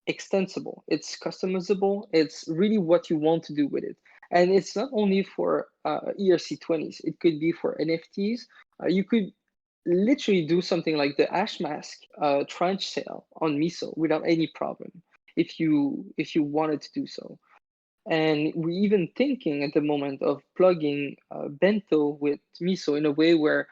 D: extensible, it's customizable, it's really what you want to do with it. And it's not only for ERC20s, it could be for NFTs. You could literally do something like the Ash Mask tranche sale on miso without any problem if you wanted to do so. And we're even thinking at the moment of plugging bento with miso in a way where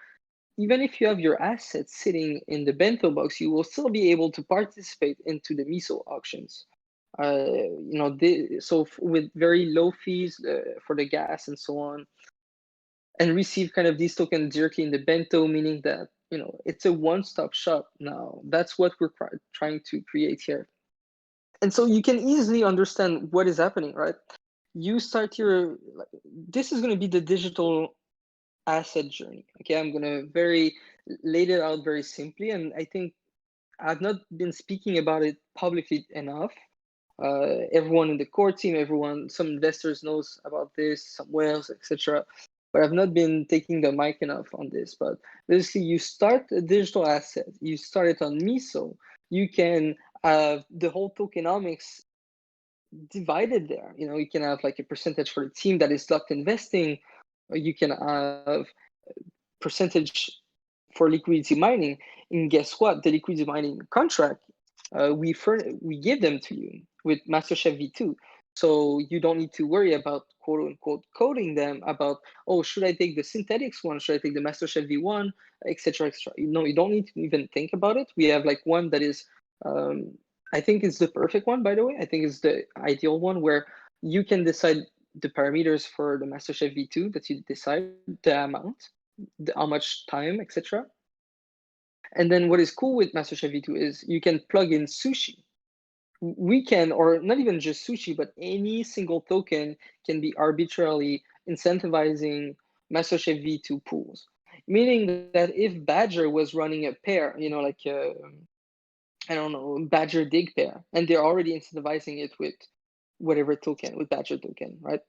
D: even if you have your assets sitting in the bento box, you will still be able to participate into the miso auctions. With very low fees for the gas and so on, and receive kind of these tokens directly in the bento, meaning that it's a one-stop shop now. That's what we're trying to create here. And so you can easily understand what is happening, right? You start your, this is going to be the digital asset journey. Okay, I'm going to lay it out very simply, and I think I've not been speaking about it publicly enough. Everyone in the core team, some investors knows about this, some whales, etc. But I've not been taking the mic enough on this. But basically, you start a digital asset, you start it on Miso, you can have the whole tokenomics divided there. You can have like a percentage for the team that is locked investing, or you can have percentage for liquidity mining. And guess what? The liquidity mining contract, we give them to you with MasterChef V2. So you don't need to worry about quote unquote coding them about, oh, should I take the synthetics one? Should I take the MasterChef V1, etc., etc. No, you don't need to even think about it. We have like one that is, I think it's the perfect one, by the way. I think it's the ideal one where you can decide the parameters for the MasterChef V2 that you decide the amount, how much time, etc. And then what is cool with MasterChef V2 is you can plug in Sushi. We can, or not even just Sushi, but any single token can be arbitrarily incentivizing MasterChef V2 pools. Meaning that if Badger was running a pair, like I don't know, Badger dig pair, and they're already incentivizing it with whatever token, with Badger token, right?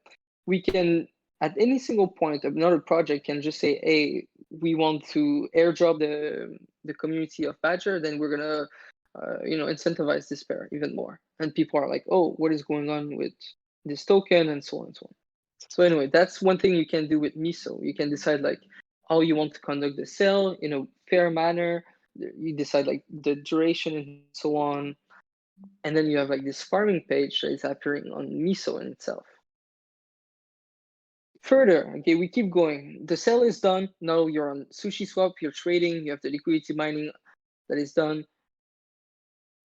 D: We can, at any single point, another project can just say, hey, we want to airdrop the community of Badger, then we're gonna incentivize this pair even more. And people are like, oh, what is going on with this token, and so on and so on. So anyway, that's one thing you can do with Miso. You can decide like how you want to conduct the sale in a fair manner. You decide like the duration and so on. And then you have like this farming page that is appearing on Miso in itself. Further, okay, we keep going. The sale is done. Now you're on Sushi Swap, you're trading, you have the liquidity mining that is done.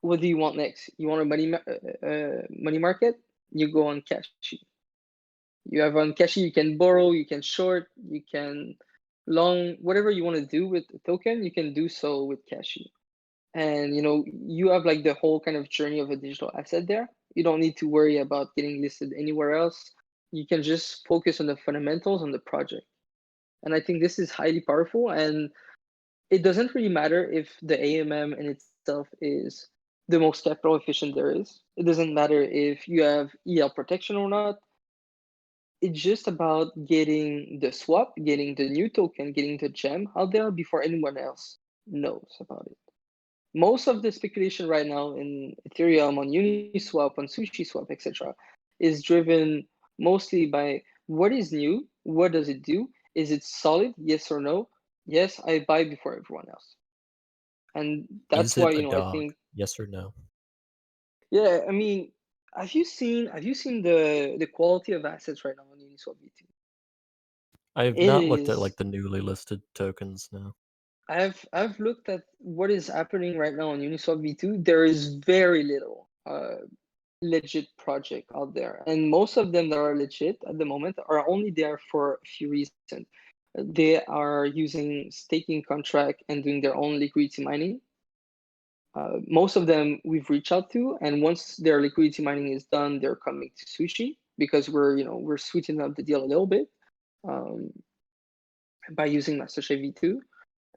D: What do you want next? You want a money market? You go on Cashi. You have on Cashi, you can borrow, you can short, you can long, whatever you want to do with the token, you can do so with Cashi. And you have like the whole kind of journey of a digital asset there. You don't need to worry about getting listed anywhere else. You can just focus on the fundamentals on the project. And I think this is highly powerful, and it doesn't really matter if the AMM in itself is the most capital efficient there is. It doesn't matter if you have EL protection or not. It's just about getting the swap, getting the new token, getting the gem out there before anyone else knows about it. Most of the speculation right now in Ethereum, on Uniswap, on SushiSwap, etc., is driven mostly by what is new, what does it do, is it solid, yes or no? Yes, I buy before everyone else. And that's
A: Is
D: why,
A: it a
D: I
A: dog?
D: think,
A: Yes or no?
D: yeah, I mean, have you seen the quality of assets right now on Uniswap V2?
A: I have
D: It
A: not looked at
D: is.
A: like the newly listed tokens now.
D: I've looked at what is happening right now on Uniswap V2. There is very little legit project out there, and most of them that are legit at the moment are only there for a few reasons. They are using staking contract and doing their own liquidity mining. Most of them we've reached out to, and once their liquidity mining is done, they're coming to Sushi because we're sweetening up the deal a little bit by using MasterChef V2.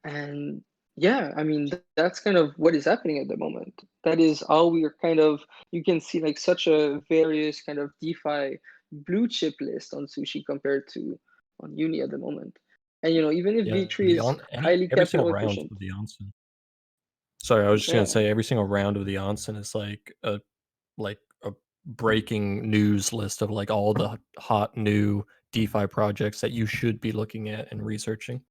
D: And yeah, I mean, that's kind of what is happening at the moment. That is how we are kind of, you can see like such a various kind of DeFi blue chip list on Sushi compared to on Uni at the moment. And even if
A: Yeah,
D: V3 is highly
A: every single
D: capital
A: round
D: efficient,
A: of the onsen. Sorry, I was just gonna
D: yeah,
A: say every single round of the onsen is like a breaking news list of like all the hot new DeFi projects that you should be looking at and researching.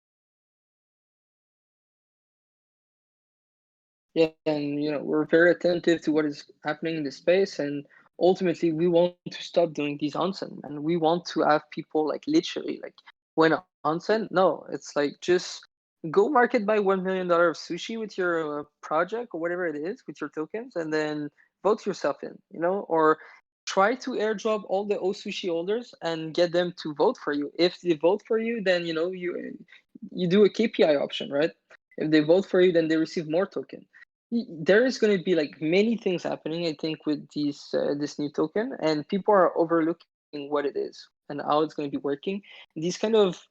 D: yeah, and we're very attentive to what is happening in the space, and ultimately we want to stop doing these onsen, and we want to have people like literally like when onsen. No, it's like just go market buy $1 million of sushi with your project or whatever it is with your tokens, and then vote yourself in, or try to airdrop all the Sushi holders and get them to vote for you. If they vote for you, then you do a KPI option, right? If they vote for you, then they receive more token. there is going to be like many things happening, I think, with this new token, and people are overlooking what it is and how it's going to be working. These kind of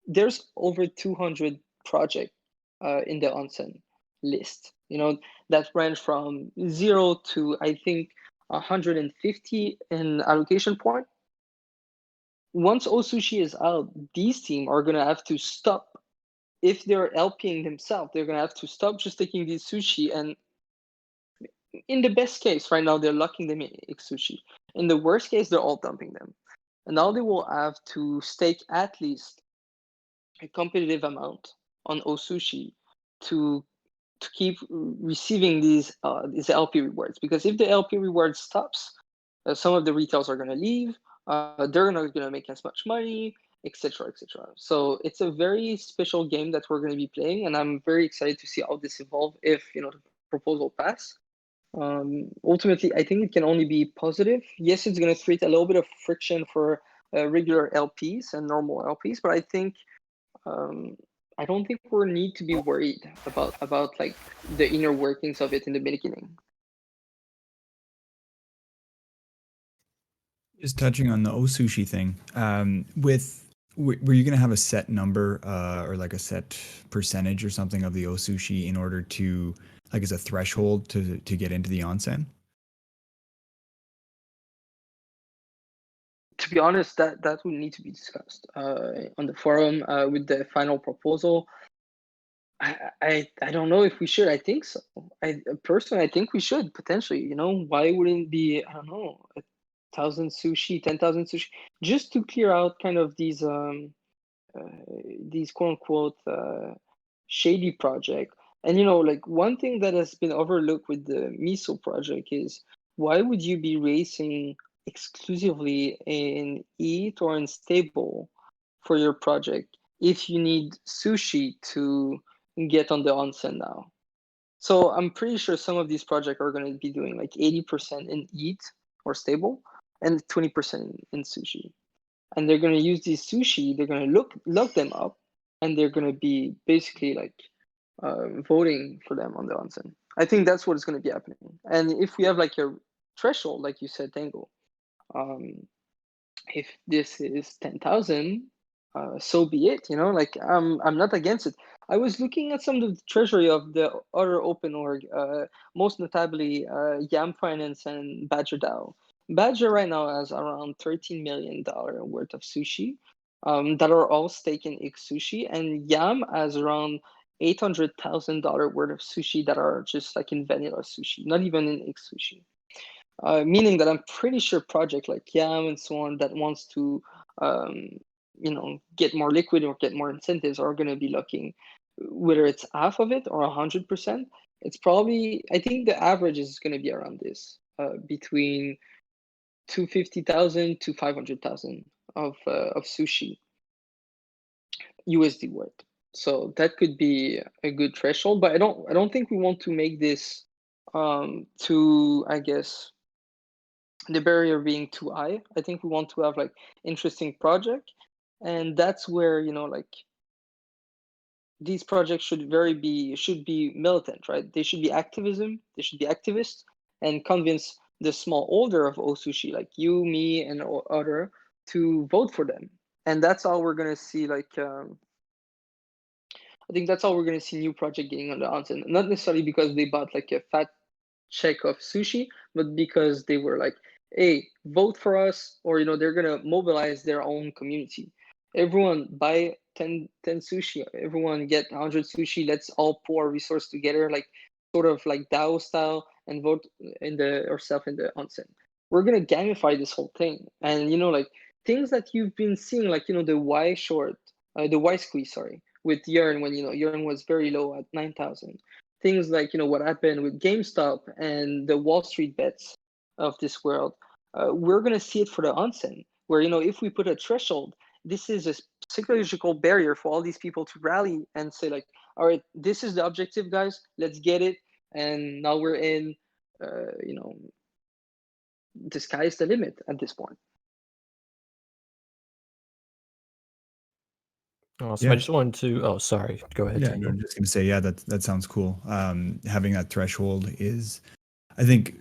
D: There's over 200 projects in the onsen list. That range from 0 to I think 150 in allocation point. Once Osushi is out, these teams are gonna have to stop. If they're LPing themselves, they're gonna have to stop just taking these sushi, and in the best case, right now they're locking them in sushi. In the worst case, they're all dumping them. And now they will have to stake at least a competitive amount on Osushi to keep receiving these LP rewards. Because if the LP reward stops, some of the retails are going to leave. They're not going to make as much money, etc., etc. So it's a very special game that we're going to be playing, and I'm very excited to see how this evolves if the proposal pass. Ultimately, I think it can only be positive. Yes, it's going to create a little bit of friction for regular LPs and normal LPs, but I think I don't think we need to be worried about like the inner workings of it in the beginning.
B: Just touching on the Osushi thing, were you going to have a set number or like a set percentage or something of the Osushi in order to, like, as a threshold to get into the onsen?
D: To be honest, that would need to be discussed on the forum with the final proposal. I don't know if we should. I think so. I personally, I think we should potentially. Why wouldn't it be? I don't know, 1,000 sushi, 10,000 sushi, just to clear out kind of these quote unquote shady project. And like one thing that has been overlooked with the Miso project is, why would you be racing exclusively in ETH or in stable for your project if you need sushi to get on the onsen now? So I'm pretty sure some of these projects are going to be doing like 80% in ETH or stable and 20% in sushi. And they're going to use these sushi, they're going to look them up, and they're going to be basically like voting for them on the onsen. I think that's what is going to be happening. And if we have like a threshold, like you said, Tango, if this is 10,000, so be it. Like I'm not against it. I was looking at some of the treasury of the other open org, most notably Yam Finance and Badger DAO. Badger right now has around $13 million worth of sushi that are all staked in X sushi, and Yam has around $800,000 worth of sushi that are just like in vanilla sushi, not even in X sushi. Meaning that I'm pretty sure project like Yam and so on that wants to, get more liquid or get more incentives are going to be looking, whether it's half of it or 100%. It's probably, I think the average is going to be around this, between 250,000 to 500,000 of sushi USD worth. So that could be a good threshold, but I don't think we want to make this too, I guess, the barrier being too high. I think we want to have like interesting project, and that's where like these projects should be militant, right? They should be activism. They should be activists and convince the small holder of Osushi, like you, me, and other, to vote for them. And that's how we're gonna see like. I think that's how we're gonna see new project getting on the onsen. Not necessarily because they bought like a fat check of sushi, but because they were like, hey, vote for us, or they're gonna mobilize their own community. Everyone buy 10 sushi, everyone get 100 sushi, let's all pour resource together, like sort of like DAO style, and vote in the ourselves in the onsen. We're gonna gamify this whole thing. And like things that you've been seeing, like the Y short, the Y squeeze, sorry, with Yearn, when Yearn was very low at 9,000. Things like what happened with GameStop and the Wall Street bets of this world. We're gonna see it for the onsen, where if we put a threshold, this is a psychological barrier for all these people to rally and say like, all right, this is the objective, guys, let's get it. And now we're in, the sky is the limit at this point.
A: Awesome. I
B: Yeah.
A: just wanted to. Oh, sorry. Go ahead,
B: Yeah, no,
A: Daniel.
B: I'm just gonna say, yeah, that sounds cool. Having that threshold is, I think,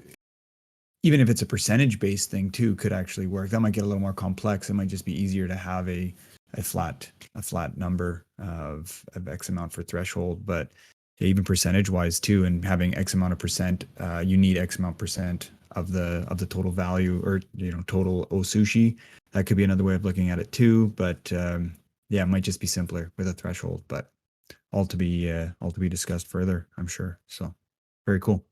B: even if it's a percentage based thing too, could actually work. That might get a little more complex. It might just be easier to have a flat number of X amount for threshold, but yeah, even percentage wise too, and having X amount of percent, you need X amount percent of the total value, or total Sushi. That could be another way of looking at it too. But yeah, it might just be simpler with a threshold, but all to be discussed further, I'm sure. So very cool.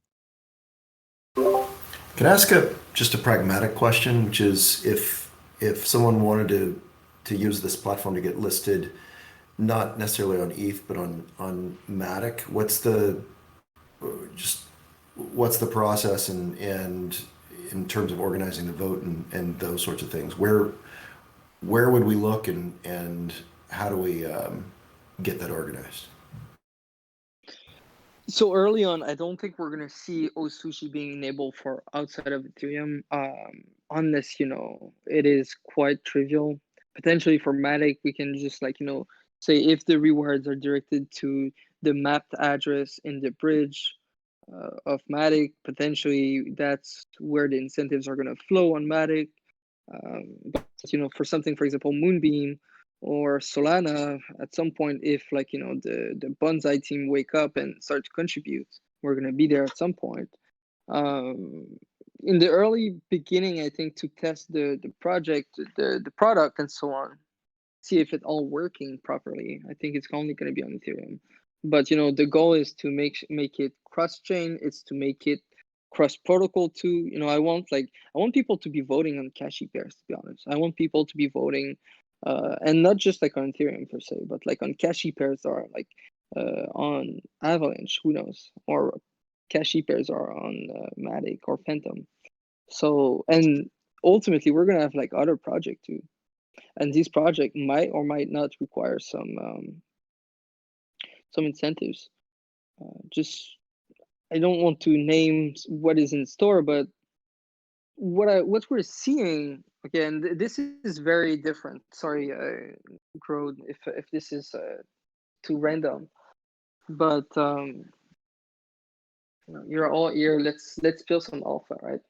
G: Can I ask just a pragmatic question, which is if someone wanted to use this platform to get listed, not necessarily on ETH, but on Matic, just what's the process and in terms of organizing the vote and those sorts of things? Where would we look and how do we get that organized?
D: So early on, I don't think we're gonna see Sushi being enabled for outside of Ethereum, unless it is quite trivial. Potentially for Matic, we can just say if the rewards are directed to the mapped address in the bridge of Matic, potentially that's where the incentives are gonna flow on Matic. But for something, for example, Moonbeam or Solana, at some point, if the bonsai team wake up and start to contribute, we're gonna be there at some point. In the early beginning, I think to test the project, the product, and so on, see if it's all working properly. I think it's only gonna be on Ethereum. But the goal is to make it cross-chain. It's to make it cross protocol too. I want people to be voting on Cashy pairs, to be honest. I want people to be voting and not just on Ethereum per se, but on Cashy pairs are on Avalanche, who knows, or Cashy pairs are on Matic or Phantom. So, and ultimately we're gonna have other project too, and these project might or might not require some incentives. Just I don't want to name what is in store, but what we're seeing again, this is very different. Sorry, Grode, if this is too random, but you're all ear. Let's build some alpha, right?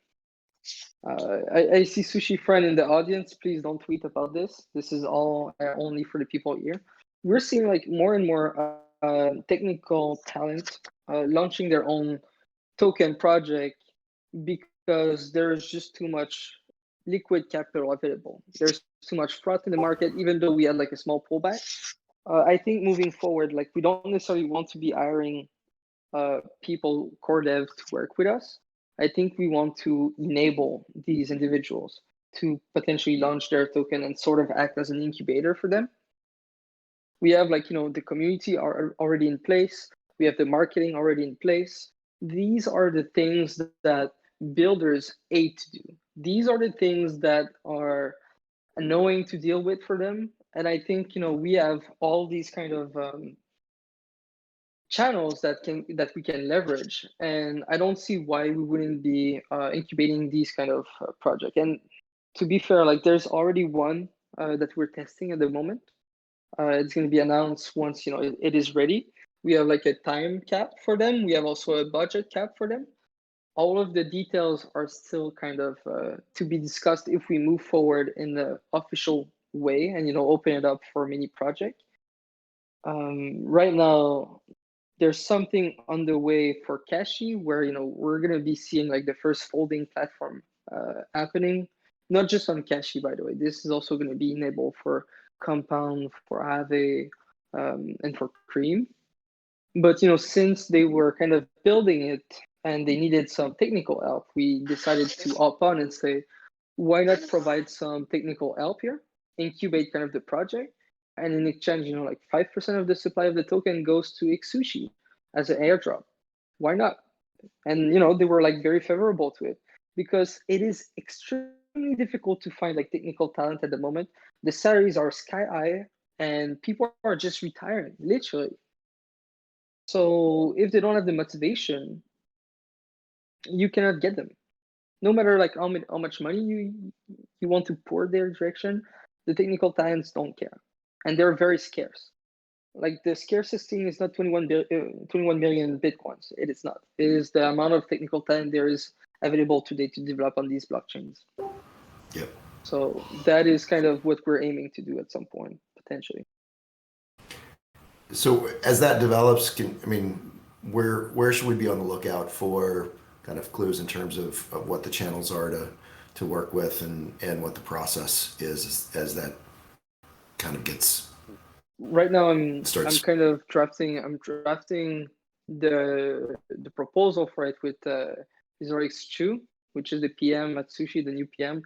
D: I see Sushi friend in the audience. Please don't tweet about this. This is all only for the people here. We're seeing more and more technical talent launching their own token project because there's just too much liquid capital available. There's too much fraud in the market, even though we had a small pullback. I think moving forward, we don't necessarily want to be hiring people, core dev, to work with us. I think we want to enable these individuals to potentially launch their token and sort of act as an incubator for them. We have the community are already in place. We have the marketing already in place. These are the things that builders hate to do. These are the things that are annoying to deal with for them. And I think we have all these kind of channels that we can leverage, and I don't see why we wouldn't be incubating these kind of project. And to be fair, there's already one that we're testing at the moment. It's going to be announced once it is ready. We have a time cap for them. We have also a budget cap for them. All of the details are still kind of to be discussed if we move forward in the official way and open it up for mini project. Right now, there's something on the way for Cashy where we're gonna be seeing the first folding platform happening, not just on Cashy, by the way. This is also going to be enabled for Compound, for Aave, and for Cream. But since they were kind of building it and they needed some technical help, we decided to hop on and say, why not provide some technical help here, incubate kind of the project, and in exchange, 5% of the supply of the token goes to Sushi as an airdrop. Why not? And they were very favorable to it because it is extremely difficult to find technical talent at the moment. The salaries are sky high and people are just retiring, literally. So if they don't have the motivation, you cannot get them. No matter how much money you want to pour their direction, the technical talents don't care. and they're very scarce. Like the scarcest thing is not 21 million bitcoins. It is not. It is the amount of technical talent there is available today to develop on these blockchains.
G: Yep.
D: So that is kind of what we're aiming to do at some point, potentially.
G: So as that develops, where should we be on the lookout for kind of clues in terms of what the channels are to work with and what the process is as that kind of gets
D: right now I'm
G: starts?
D: kind of drafting the proposal for it with Izorix Chu, which is the PM at Sushi, the new PM.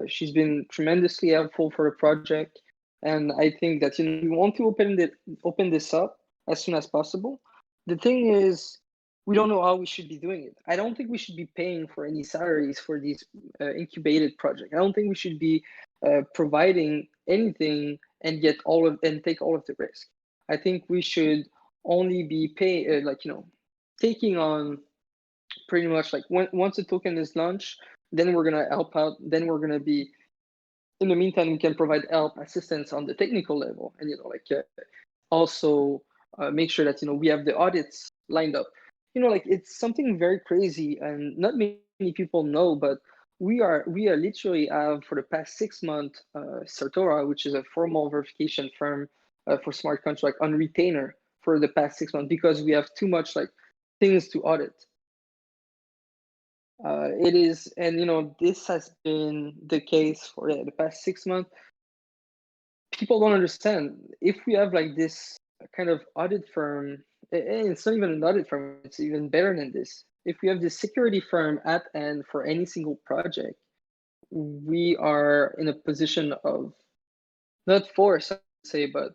D: She's been tremendously helpful for the project, and I think that we want to open this up as soon as possible. The thing is, we don't know how we should be doing it. I don't think we should be paying for any salaries for these incubated projects. I don't think we should be providing anything and take all of the risk. I think we should only be taking on pretty much like once the token is launched, then we're gonna help out. Then we're gonna be, in the meantime, we can provide help, assistance on the technical level, and also make sure that we have the audits lined up. It's something very crazy, and not many people know, but we literally have for the past 6 months Sartora, which is a formal verification firm for smart contract, on retainer for the past 6 months because we have too much things to audit. It is, and this has been the case for the past 6 months. People don't understand, if we have this kind of audit firm, and it's not even an audit firm, it's even better than this. If we have this security firm at end for any single project, we are in a position of not force, I would say, but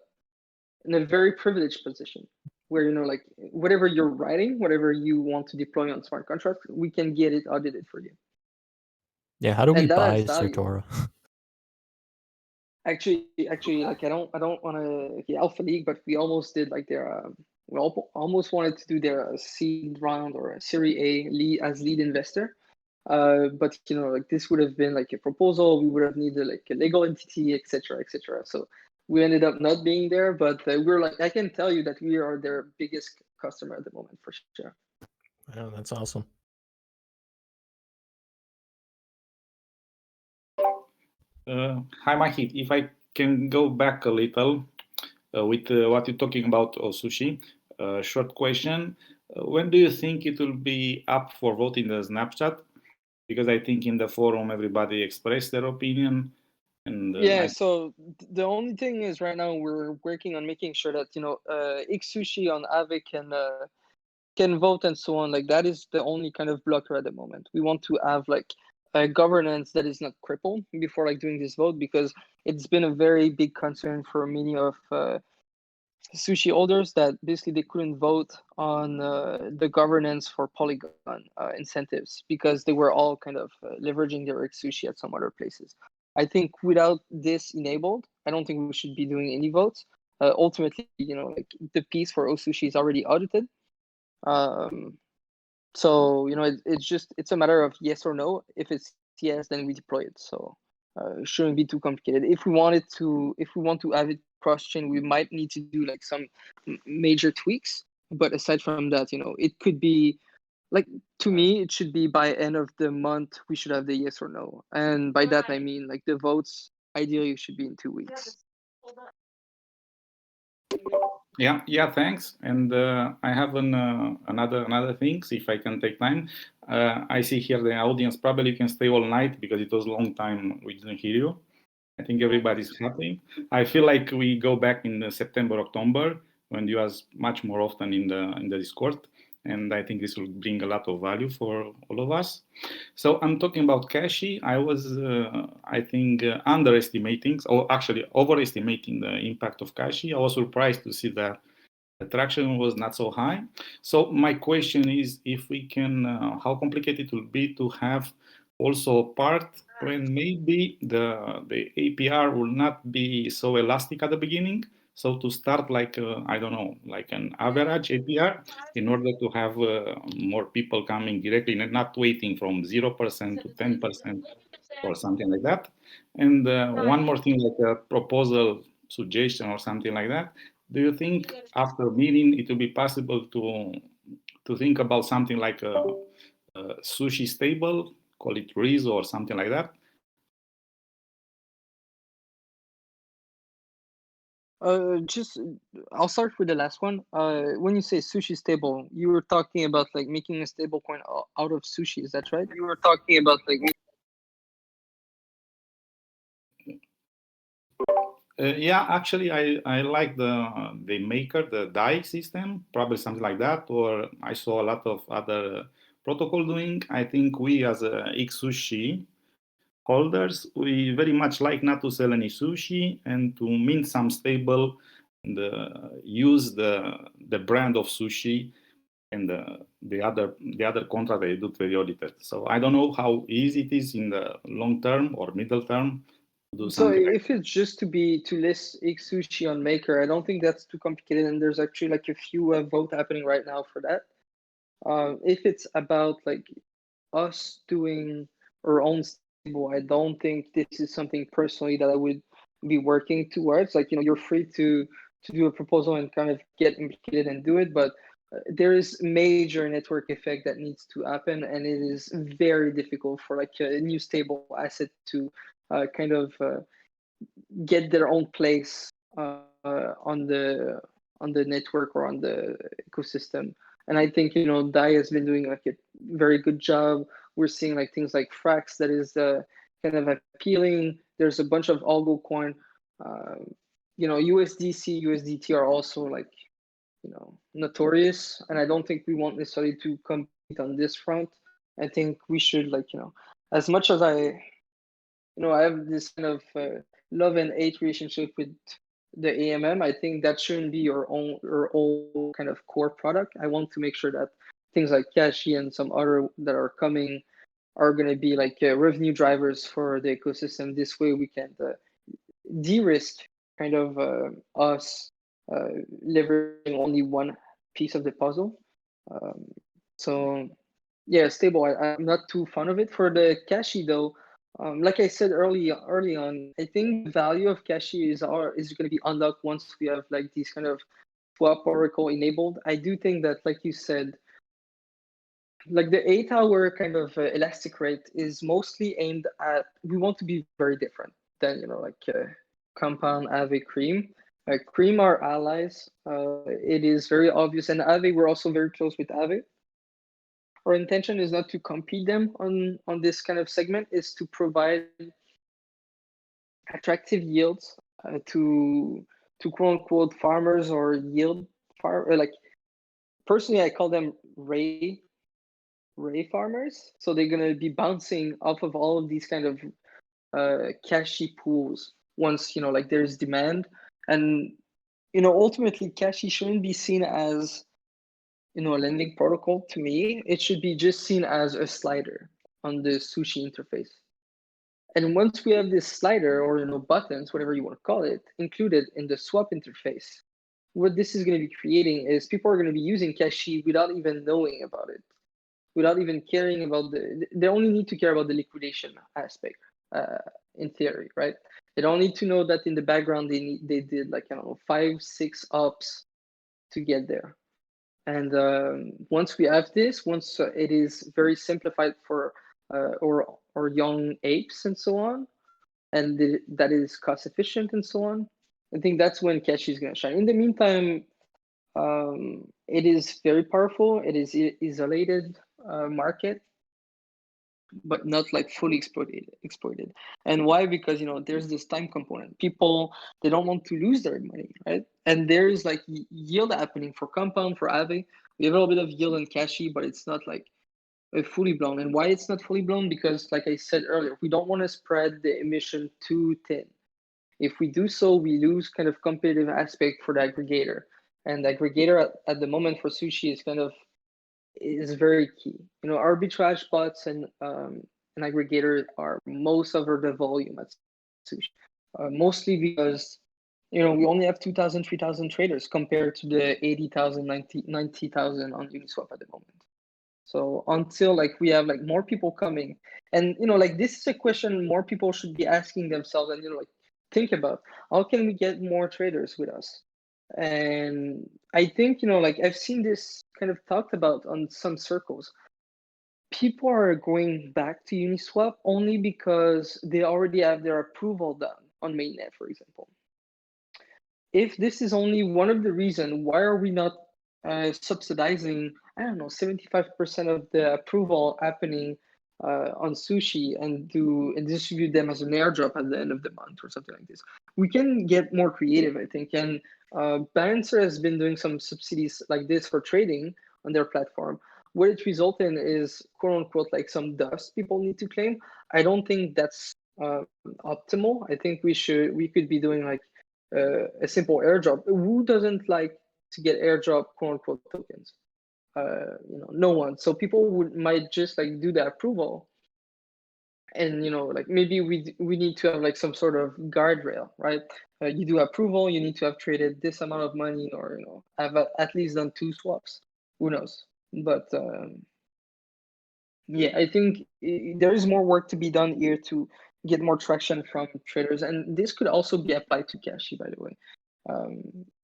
D: in a very privileged position where whatever you're writing, whatever you want to deploy on smart contract, we can get it audited for you.
A: Yeah, how do we
D: And that
A: buy
D: adds value.
A: Sartora?
D: Actually, I don't want to Alpha League, but we almost did we almost wanted to do their seed round or a Series A as lead investor. But this would have been a proposal. We would have needed a legal entity, etc., etc. So we ended up not being there, but we're I can tell you that we are their biggest customer at the moment for sure.
A: Oh, that's awesome.
J: Hi, Mahi. If I can go back a little with what you're talking about, Sushi. Short question. When do you think it will be up for voting the Snapchat? Because I think in the forum everybody expressed their opinion. And
D: so the only thing is right now we're working on making sure that Sushi on Aave can vote and so on. That is the only kind of blocker at the moment. We want to have a governance that is not crippled before doing this vote, because it's been a very big concern for many of Sushi holders that basically they couldn't vote on the governance for Polygon incentives because they were all kind of leveraging their Sushi at some other places. I think without this enabled, I don't think we should be doing any votes. Ultimately, the piece for Sushi is already audited. So it's a matter of yes or no. If it's yes, then we deploy it. So it shouldn't be too complicated. If we want to have it cross-chain, we might need to do some major tweaks. But aside from that, it could be to me, it should be by end of the month we should have the yes or no. And by that I mean the votes ideally should be in 2 weeks.
J: Yeah, thanks. And I have another things, if I can take time. I see here the audience, probably you can stay all night because it was a long time we didn't hear you. I think everybody's happy. I feel like we go back in September, October, when you ask much more often in the Discord. And I think this will bring a lot of value for all of us. So I'm talking about Cashi. I was, I think, underestimating, or actually overestimating the impact of Cashi. I was surprised to see that the traction was not so high. So my question is, if we can, how complicated it will be to have also a part when maybe the APR will not be so elastic at the beginning. So to start I don't know, like an average APR in order to have more people coming directly and not waiting from 0% to 10% or something like that. And one more thing, like a proposal, suggestion or something like that. Do you think after meeting it will be possible to think about something like a sushi stable, call it Rizo or something like that?
D: Just I'll start with the last one. When you say sushi stable, you were talking about like making a stable coin out of sushi. Is that right? You were talking about like.
J: Yeah, actually, I like the maker, the DAI system, probably something like that. Or I saw a lot of other protocol doing. I think we as a Sushi holders, we very much like not to sell any sushi and to mint some stable and use the brand of sushi and the other contract they do to the auditor. So I don't know how easy it is in the long term or middle term to do
D: So
J: something like
D: if it's just to list Sushi on Maker, I don't think that's too complicated, and there's actually like a few vote happening right now for that. If it's about like us doing our own stable, I don't think this is something personally that I would be working towards. Like, you're free to do a proposal and kind of get implicated and do it, but there is major network effect that needs to happen, and it is very difficult for like a new stable asset to kind of get their own place on the network or on the ecosystem. And I think DAI has been doing like a very good job. We're seeing like things like Frax that is kind of appealing. There's a bunch of algo coin. USDC, USDT are also like notorious, and I don't think we want necessarily to compete on this front. I think we should as much as I have this kind of love and hate relationship with the AMM. I think that shouldn't be your own kind of core product. I want to make sure that things like Cashi and some other that are coming are going to be like revenue drivers for the ecosystem. This way we can de-risk kind of us leveraging only one piece of the puzzle. So yeah, stable. I'm not too fond of it. For the Cashi though, like I said early on, I think the value of Cashi is going to be unlocked once we have like these kind of swap oracle enabled. I do think that, like you said, like the 8-hour kind of elastic rate is mostly aimed at, we want to be very different than like Compound, Aave, Cream. Cream are allies. It is very obvious, and Aave, we're also very close with Aave. Our intention is not to compete them on this kind of segment, is to provide attractive yields to quote unquote farmers or yield or like, personally I call them ray farmers. So they're gonna be bouncing off of all of these kind of Cashi pools once like there's demand. And ultimately Cashi shouldn't be seen as a lending protocol. To me, it should be just seen as a slider on the Sushi interface. And once we have this slider or buttons, whatever you want to call it, included in the swap interface, what this is going to be creating is people are going to be using Cashi without even knowing about it, without even caring about they only need to care about the liquidation aspect, in theory, right? They don't need to know that in the background they did like 5-6 ops to get there. And once we have this, once it is very simplified for or young apes and so on, and that is cost efficient and so on, I think that's when Cashi is going to shine. In the meantime, it is very powerful. It is isolated market, but not like fully exploited. And why? Because there's this time component. People, they don't want to lose their money, right? And there's like yield happening for Compound, for Aave. We have a little bit of yield in Cashi, but it's not like fully blown. And why it's not fully blown? Because like I said earlier, we don't want to spread the emission too thin. If we do so, we lose kind of competitive aspect for the aggregator. And the aggregator at the moment for Sushi is very key. Arbitrage bots and an aggregator are most of the volume at Sushi. Mostly because we only have 2,000, 3,000 traders compared to the 80,000, 90,000 on Uniswap at the moment. So until like we have like more people coming, and like this is a question more people should be asking themselves, and like think about how can we get more traders with us. And I think, like I've seen this kind of talked about on some circles. People are going back to Uniswap only because they already have their approval done on mainnet, for example. If this is only one of the reasons, why are we not subsidizing, I don't know, 75% of the approval happening on Sushi and distribute them as an airdrop at the end of the month or something like this? We can get more creative, I think. And Balancer has been doing some subsidies like this for trading on their platform. What it results in is quote unquote like some dust people need to claim. I don't think that's optimal. I think we could be doing like a simple airdrop. Who doesn't like to get airdrop quote unquote tokens? No one. So people might just like do the approval, and like maybe we need to have like some sort of guardrail, right? You do approval, you need to have traded this amount of money, or have at least done 2 swaps. Who knows? But yeah, I think there is more work to be done here to get more traction from traders, and this could also be applied to Cashi, by the way.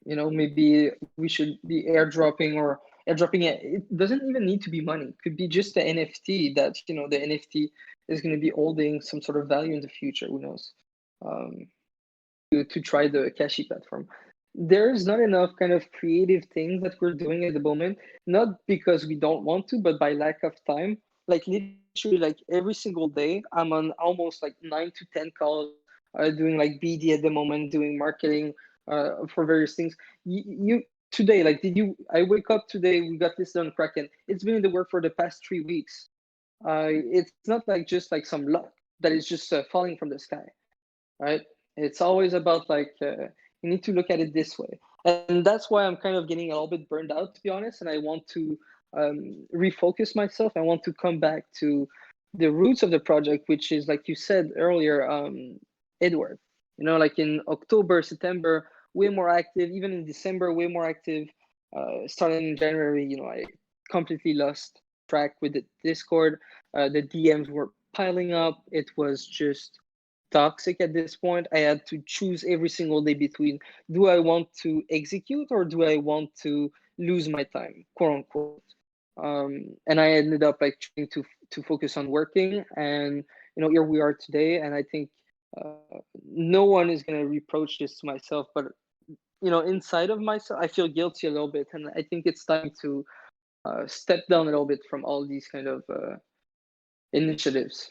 D: Maybe we should be airdropping or airdropping it. It doesn't even need to be money. It could be just the NFT that the NFT is going to be holding some sort of value in the future. Who knows? To try the Cashi platform. There's not enough kind of creative things that we're doing at the moment, not because we don't want to, but by lack of time. Like literally, like every single day, I'm on almost like 9 to 10 calls, doing like BD at the moment, doing marketing for various things. You today, like, I wake up today, we got this done, Kraken. It's been in the work for the past 3 weeks. It's not like just like some luck that is just falling from the sky, right? It's always about like you need to look at it this way, and that's why I'm kind of getting a little bit burned out, to be honest. And I want to refocus myself. I want to come back to the roots of the project, which is like you said earlier, Edward. Like in October, September, way more active. Even in December, way more active. Starting in January, I completely lost track with the Discord. The DMs were piling up. It was just toxic at this point. I had to choose every single day between, do I want to execute or do I want to lose my time, quote unquote. And I ended up like trying to focus on working, and here we are today. And I think no one is going to reproach this to myself, but inside of myself, I feel guilty a little bit, and I think it's time to step down a little bit from all these kind of initiatives.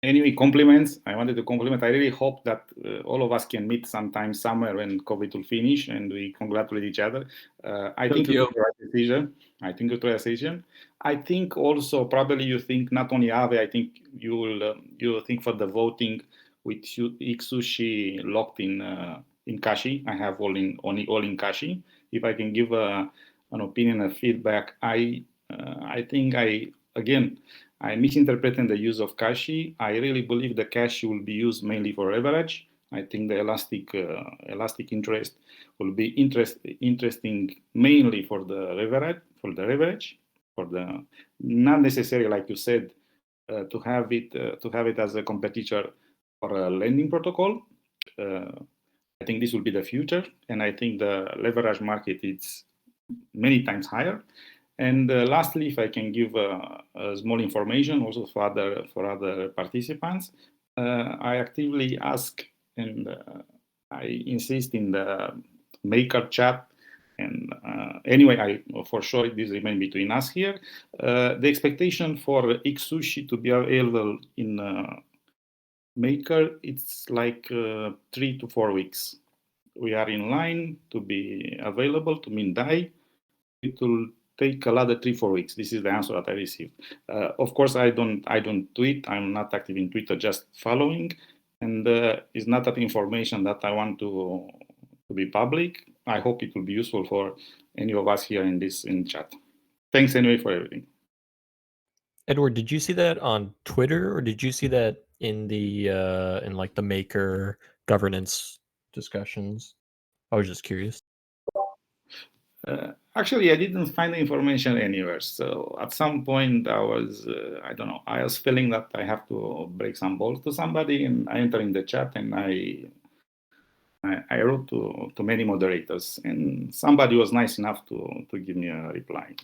J: Anyway, compliments. I wanted to compliment. I really hope that all of us can meet sometime somewhere when COVID will finish and we congratulate each other. I think you took the right decision. I think also probably you think not only Aave. I think you will think for the voting with Sushi locked in Cashi. I have all in Cashi. If I can give an opinion, a feedback, I think I misinterpreting the use of Cashi. I really believe the Cashi will be used mainly for leverage. I think the elastic interest will be interesting mainly for the leverage, not necessarily, like you said, to have it as a competitor for a lending protocol. I think this will be the future, and I think the leverage market is many times higher. And lastly, if I can give a small information also for other participants, I actively ask and I insist in the maker chat. And anyway, for sure this remains between us here. The expectation for Sushi to be available in maker, it's like 3 to 4 weeks. We are in line to be available to mint DAI. It will take another 3-4 weeks. This is the answer that I received. Of course, I don't tweet. I'm not active in Twitter, just following, and it's not that information that I want to be public. I hope it will be useful for any of us here in chat. Thanks anyway for everything.
A: Edward, did you see that on Twitter, or did you see that in the in like the maker governance discussions? I was just curious.
J: Actually, I didn't find the information anywhere. So at some point, I was, I don't know, I was feeling that I have to break some balls to somebody, and I entered in the chat and I wrote to many moderators, and somebody was nice enough to give me a reply.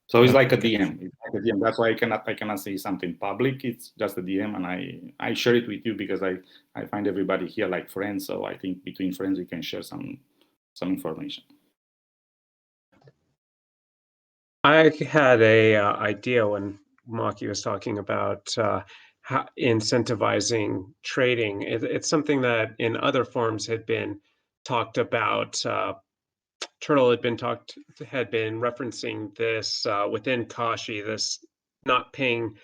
J: So it's like a DM. It's like a DM. That's why I cannot say something public. It's just a DM, and I share it with you because I find everybody here like friends. So I think between friends we can share some information.
C: I had a idea when Maki was talking about how incentivizing trading. It's something that in other forms had been talked about. Turtle had been referencing this within Kashi, this not paying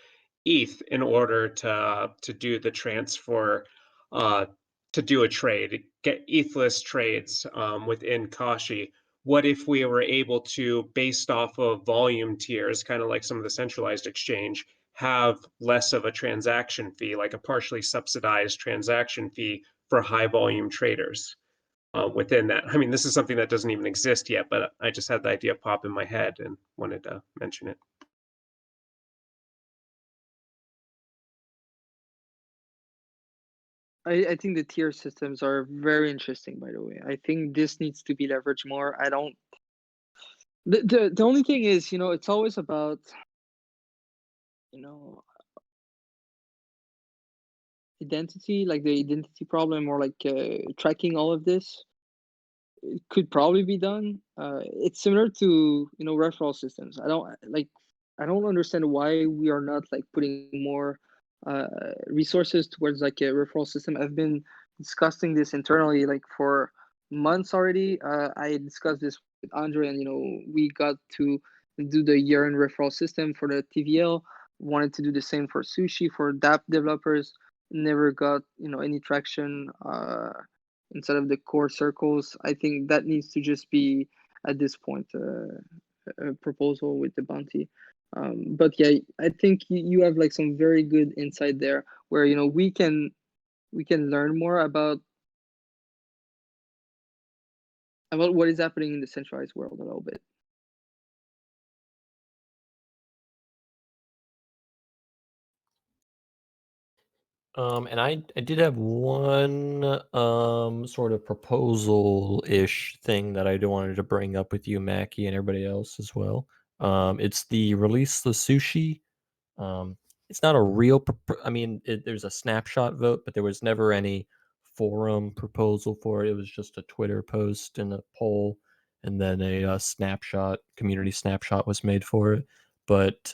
C: ETH in order to do the transfer, uh, to do a trade, get ETHless trades within Kashi. What if we were able to, based off of volume tiers, kind of like some of the centralized exchange, have less of a transaction fee, like a partially subsidized transaction fee for high volume traders? Within that. I mean, this is something that doesn't even exist yet, but I just had the idea pop in my head and wanted to mention it.
D: I think the tier systems are very interesting, by the way. I think this needs to be leveraged more. I don't. The only thing is, it's always about, you know, identity, like the identity problem, or like tracking all of this. It could probably be done. It's similar to referral systems. I don't understand why we are not like putting more resources towards like a referral system. I've been discussing this internally like for months already. I discussed this with Andre, and we got to do the year-end referral system for the TVL. Wanted to do the same for Sushi for DApp developers. Never got any traction. Instead of the core circles. I think that needs to just be at this point a proposal with the bounty. But yeah, I think you have like some very good insight there, where we can learn more about what is happening in the centralized world a little bit.
A: And I did have one sort of proposal-ish thing that I wanted to bring up with you, Mackie, and everybody else as well. It's the release the sushi. It's not a real. I mean, there's a snapshot vote, but there was never any forum proposal for it. It was just a Twitter post and a poll, and then a snapshot, community snapshot was made for it. But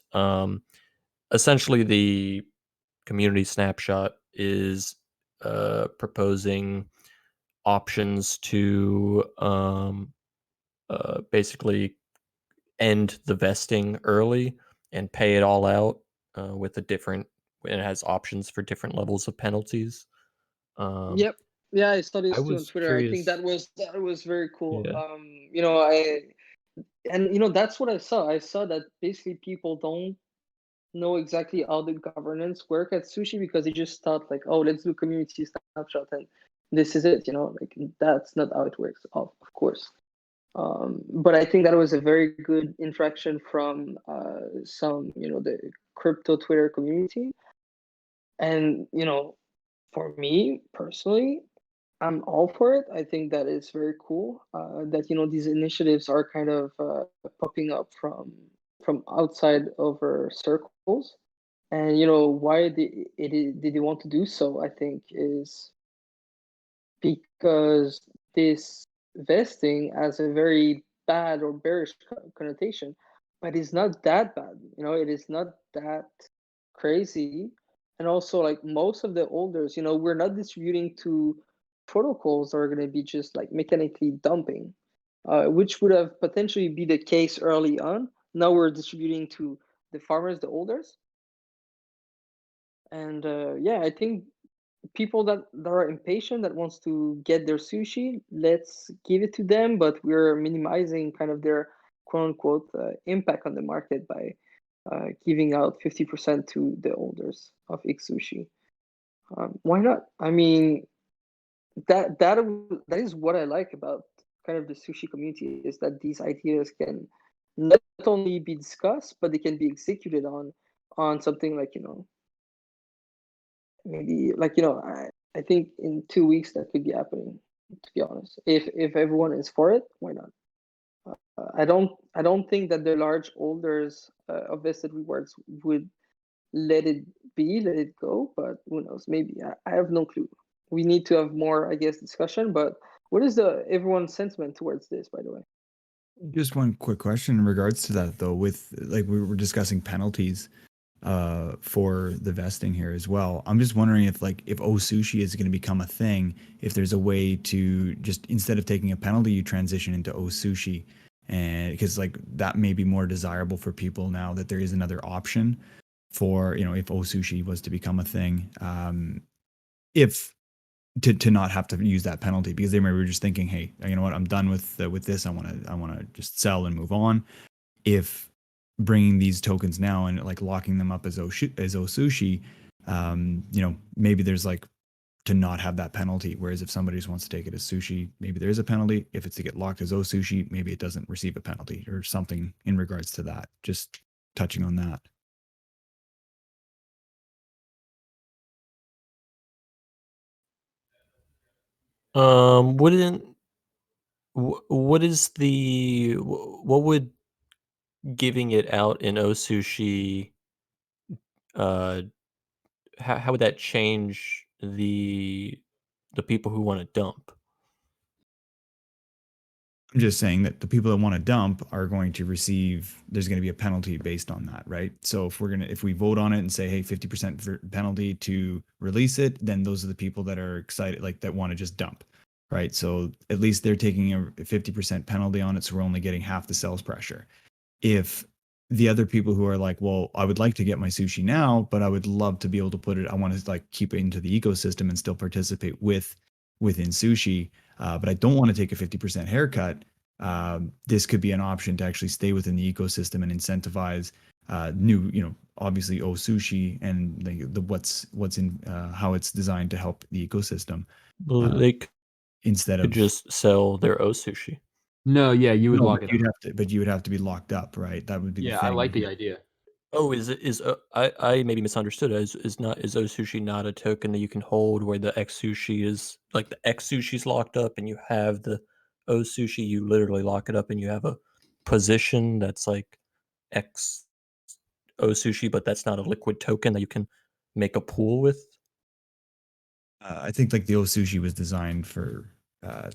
A: essentially, the community snapshot is proposing options to basically end the vesting early and pay it all out with a different. It has options for different levels of penalties.
D: Yep. Yeah, I saw
A: I
D: this too on
A: was
D: Twitter. I think
A: curious.
D: that was very cool.
A: Yeah.
D: That's what I saw. I saw that basically people don't know exactly how the governance work at Sushi, because they just thought like, oh, let's do community snapshot and this is it. Like that's not how it works, of course. But I think that was a very good interaction from some the crypto Twitter community. And for me personally, I'm all for it. I think that is very cool that these initiatives are kind of popping up from outside of our circles. And why did they want to do so? I think is because this vesting has a very bad or bearish connotation, but it's not that bad. It is not that crazy. And also, like most of the holders, we're not distributing to protocols that are going to be just like mechanically dumping, which would have potentially be the case early on. Now we're distributing to the farmers, the holders. And yeah, I think people that are impatient, that wants to get their sushi, let's give it to them, but we're minimizing kind of their quote unquote impact on the market by giving out 50% to the holders of X Sushi. Why not? I mean, that is what I like about kind of the sushi community is that these ideas can not only be discussed, but they can be executed on something like, maybe like, I think in 2 weeks that could be happening, to be honest. If everyone is for it, why not? I don't think that the large holders of vested rewards would let it go, but who knows? Maybe. I have no clue. We need to have more, I guess, discussion. But what is everyone's sentiment towards this, by the way?
B: Just one quick question in regards to that, though. With like we were discussing penalties for the vesting here as well. I'm just wondering if Sushi is going to become a thing, if there's a way to just, instead of taking a penalty, you transition into Sushi, and because like that may be more desirable for people now that there is another option for, if Sushi was to become a thing, if to not have to use that penalty, because they were just thinking, hey, you know what, I'm done with this. I want to just sell and move on. If bringing these tokens now and like locking them up as Sushi, maybe there's like to not have that penalty. Whereas if somebody just wants to take it as Sushi, maybe there is a penalty. If it's to get locked as Sushi, maybe it doesn't receive a penalty or something in regards to that. Just touching on that.
A: Wouldn't what is the what would giving it out in Sushi uh how would that change the people who want to dump?
B: I'm just saying that the people that want to dump are going to receive, there's going to be a penalty based on that, right? So if we vote on it and say, hey, 50% penalty to release it, then those are the people that are excited, like that want to just dump, right? So at least they're taking a 50% penalty on it. So we're only getting half the sales pressure. If the other people who are like, well, I would like to get my sushi now, but I would love to be able to put it, I want to like keep it into the ecosystem and still participate within sushi, but I don't want to take a 50% haircut. This could be an option to actually stay within the ecosystem and incentivize new, obviously Sushi and what's in how it's designed to help the ecosystem,
A: Well, they
B: instead
A: could
B: of
A: just sell their Sushi.
H: No, yeah, you would
B: no,
H: lock
B: but
H: it
B: you'd
H: up.
B: have to, but you would have to be locked up, right? That would be the
H: Yeah, I
B: thing.
H: like the idea.
A: Oh, I maybe misunderstood. Is Sushi not a token that you can hold where the X Sushi is like the X Sushi's locked up and you have the Sushi, you literally lock it up and you have a position that's like X Sushi, but that's not a liquid token that you can make a pool with?
B: I think like the Sushi was designed for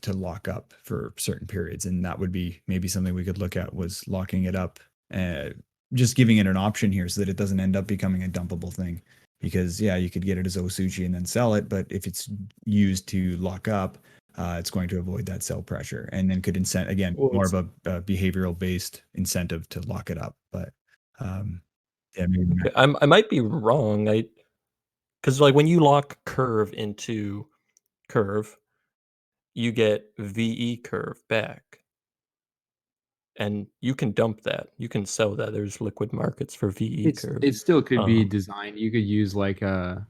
B: to lock up for certain periods, and that would be maybe something we could look at, was locking it up, just giving it an option here so that it doesn't end up becoming a dumpable thing. Because yeah, you could get it as Sushi and then sell it, but if it's used to lock up, it's going to avoid that sell pressure, and then could incent again
A: Well,
B: more of a behavioral based incentive to lock it up. But yeah, maybe not.
A: okay, I might be wrong. Because like when you lock curve into curve, you get VE curve back. And you can dump that. You can sell that. There's liquid markets for VE curve.
H: It still could be
A: Um,
H: designed. You could use like a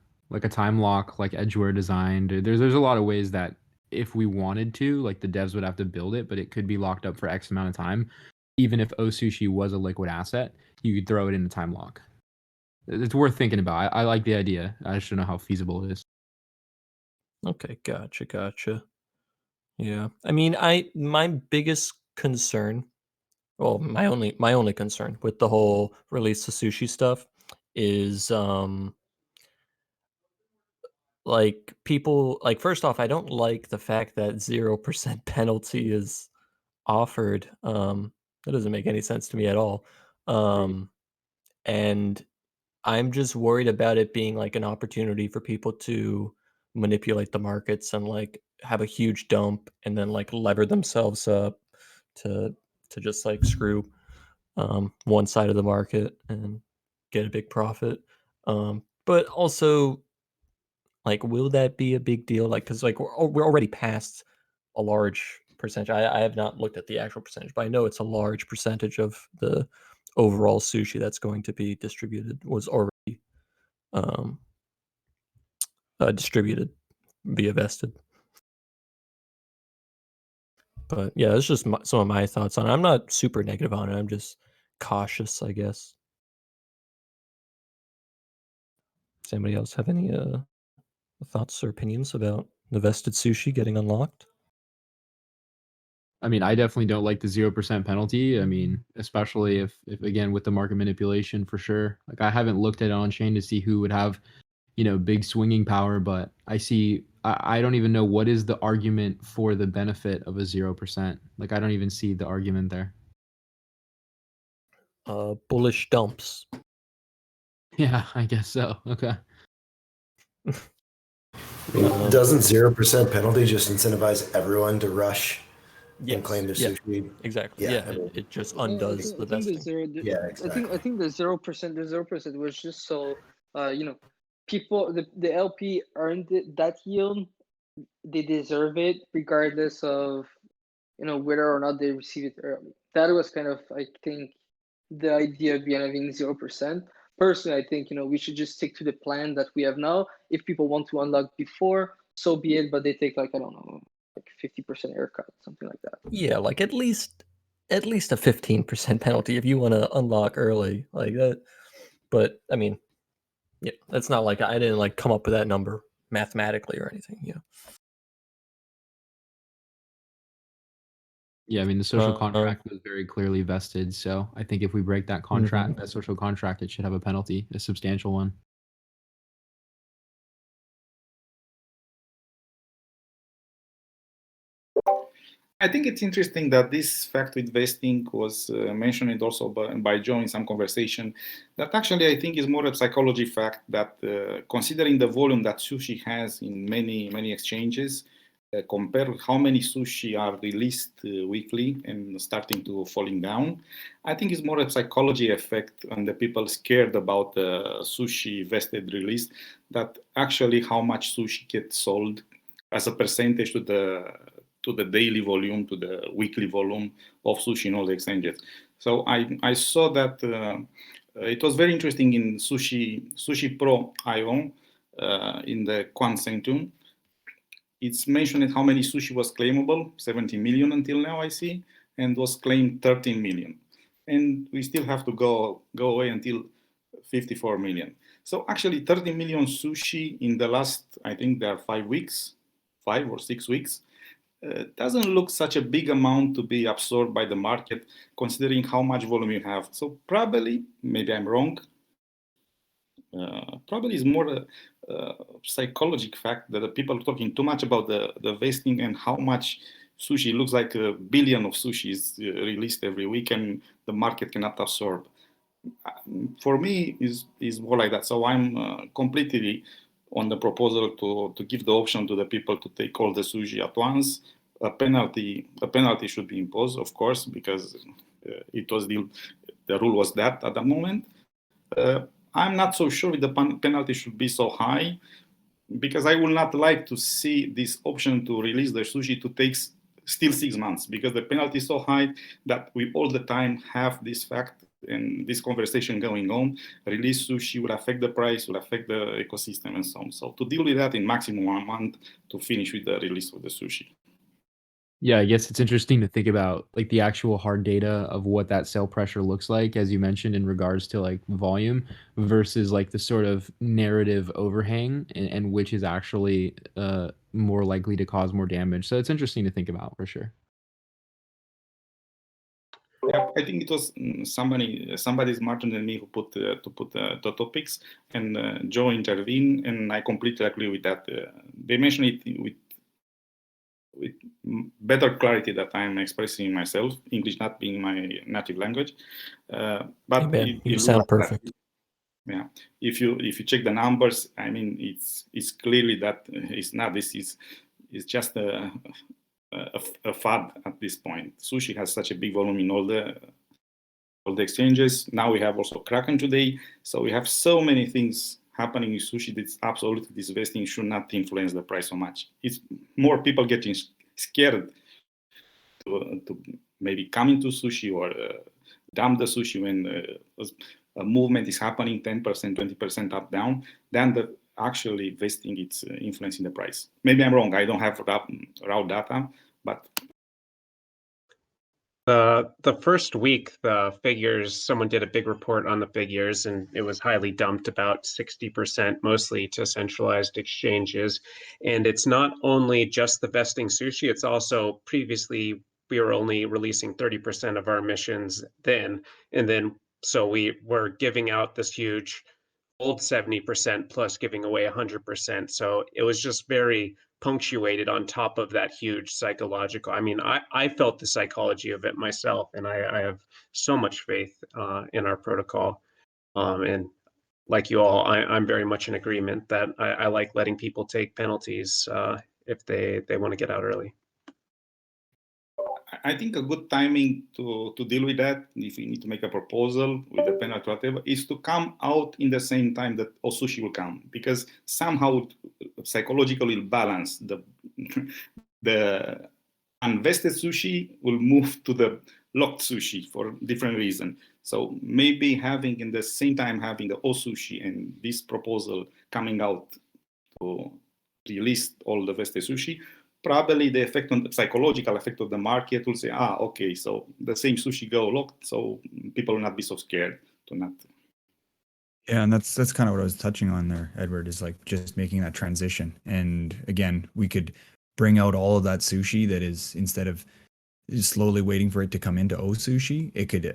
H: time lock, like Edgeware designed. There's a lot of ways that if we wanted to, like the devs would have to build it, but it could be locked up for X amount of time. Even if Sushi was a liquid asset, you could throw it in the time lock. It's worth thinking about. I like the idea. I just don't know how feasible it is.
A: okay, gotcha. Yeah. I mean, my biggest concern, well, my only concern with the whole release of sushi stuff is like people like first off, I don't like the fact that 0% penalty is offered. That doesn't make any sense to me at all. Um and I'm just worried about it being like an opportunity for people to manipulate the markets and like have a huge dump and then like lever themselves up to just like screw one side of the market and get a big profit. But also, like, will that be a big deal? Like, because like we're already past a large percentage. I have not looked at the actual percentage, but I know it's a large percentage of the overall sushi that's going to be distributed was already um, distributed via vested. But yeah, it's just some of my thoughts on it. I'm not super negative on it. I'm just cautious, I guess. Does anybody else have any thoughts or opinions about the vested sushi getting unlocked?
H: I mean, I definitely don't like the 0% penalty. I mean, especially if again with the market manipulation for sure. Like I haven't looked at it on chain to see who would have, big swinging power, but I don't even know what is the argument for the benefit of a 0%. Like I don't even see the argument there.
A: Bullish dumps.
H: Yeah, I guess so. Okay.
G: Doesn't 0% penalty just incentivize everyone to rush and claim their
A: Yeah,
G: sushi?
A: exactly.
G: Yeah,
A: Yeah,
G: I mean,
A: it just
D: I
A: undoes
D: think
A: the
D: I think the
A: vesting.
D: zero.
G: yeah,
D: I
G: exactly.
D: think the 0% was just so people the LP earned that yield. They deserve it regardless of whether or not they receive it early. That was kind of, I think, the idea behind having 0%. Personally, I think we should just stick to the plan that we have now. If people want to unlock before, so be it. But they take like, I don't know, like 50% haircut, something like that.
A: Yeah, like at least a 15% penalty if you want to unlock early like that. But I mean, yeah, that's not like I didn't like come up with that number mathematically or anything.
H: Yeah, I mean the social
A: Um,
H: contract was very clearly vested, so I think if we break that contract, that social contract, it should have a penalty, a substantial one.
J: I think it's interesting that this fact with vesting was mentioned also by Joe in some conversation. That actually I think is more a psychology fact that considering the volume that sushi has in many exchanges, compare how many sushi are released weekly and starting to falling down, I think it's more a psychology effect on the people scared about the sushi vested release, that actually how much sushi gets sold as a percentage to the daily volume, to the weekly volume of sushi in all the exchanges. So I saw that it was very interesting in Sushi Pro IO in the Quant Sanctum. It's mentioned how many sushi was claimable, 70 million until now I see, and was claimed 13 million. And we still have to go away until 54 million. So actually 30 million sushi in the last, I think there are 5 weeks, 5 or 6 weeks, doesn't look such a big amount to be absorbed by the market, considering how much volume you have. So probably, maybe I'm wrong, probably is more a psychological fact that the people are talking too much about the vesting and how much sushi looks like a billion of sushi is released every week and the market cannot absorb. For me, is more like that. So I'm completely on the proposal to give the option to the people to take all the sushi at once. A penalty should be imposed, of course, because it was the rule was that at the moment. I'm not so sure if the penalty should be so high, because I would not like to see this option to release the sushi to take still 6 months, because the penalty is so high that we all the time have this fact and this conversation going on. Release sushi will affect the price, will affect the ecosystem and so on. So to deal with that in maximum 1 month to finish with the release of the sushi.
H: Yeah, I guess it's interesting to think about like the actual hard data of what that sale pressure looks like, as you mentioned, in regards to like volume versus like the sort of narrative overhang and which is actually more likely to cause more damage. So it's interesting to think about for sure.
J: Yeah, I think it was somebody smarter than me who put the topics, and Joe intervened, and I completely agree with that. They mentioned it with better clarity that I'm expressing myself, English not being my native language. But
A: hey man, you sound perfect.
J: Yeah, if you check the numbers, I mean, it's clearly that it's not. This is just a fad at this point. Sushi has such a big volume in all the exchanges. Now we have also Kraken today, so we have so many things happening in sushi that's absolutely this vesting should not influence the price so much. It's more people getting scared to maybe come into sushi or dump the sushi when a movement is happening 10%, 20% up, down, than the actually vesting it's influencing the price. Maybe I'm wrong. I don't have raw data, but
C: The first week, the figures, someone did a big report on the figures, and it was highly dumped, about 60%, mostly to centralized exchanges. And it's not only just the vesting sushi, it's also previously we were only releasing 30% of our emissions then. And then so we were giving out this huge old 70% plus giving away 100%. So it was just very punctuated on top of that huge psychological. I mean, I felt the psychology of it myself, and I have so much faith in our protocol. And like you all, I'm very much in agreement that I like letting people take penalties if they want to get out early.
J: I think a good timing to deal with that, if we need to make a proposal with the penalty whatever, is to come out in the same time that Osushi will come, because somehow psychologically balance the unvested sushi will move to the locked sushi for different reason. So maybe having in the same time having the Osushi and this proposal coming out to release all the vested sushi, probably the effect on the psychological effect of the market will say, okay, so the same sushi go locked, so people will not be so scared to not.
B: Yeah, and that's kind of what I was touching on there, Edward, is like just making that transition. And again, we could bring out all of that sushi that is, instead of slowly waiting for it to come into O Sushi, it could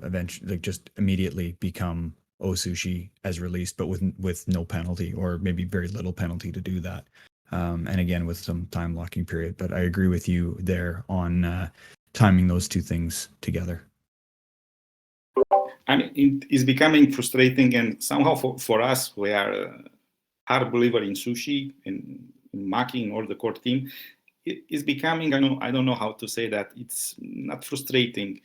B: eventually, like, just immediately become O Sushi as released, but with no penalty, or maybe very little penalty to do that. And again, with some time locking period. But I agree with you there on timing those two things together.
J: I mean, it's becoming frustrating, and somehow for us, we are a hard believer in sushi and in Maki and all the core team. It is becoming, I don't know how to say that. It's not frustrating.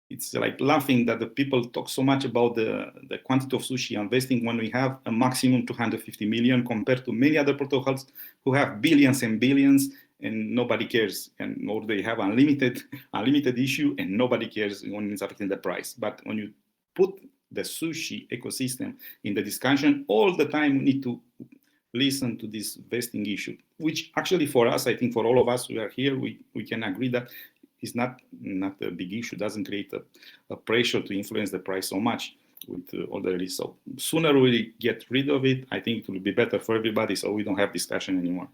J: It's like laughing that the people talk so much about the quantity of sushi investing when we have a maximum 250 million compared to many other protocols who have billions and billions, and nobody cares, or they have unlimited issue and nobody cares when it's affecting the price. But when you put the sushi ecosystem in the discussion, all the time we need to listen to this vesting issue, which actually for us, I think for all of us who are here, we can agree that it's not a big issue, doesn't create a pressure to influence the price so much with all the release. So sooner we get rid of it, I think it will be better for everybody, so we don't have discussion anymore.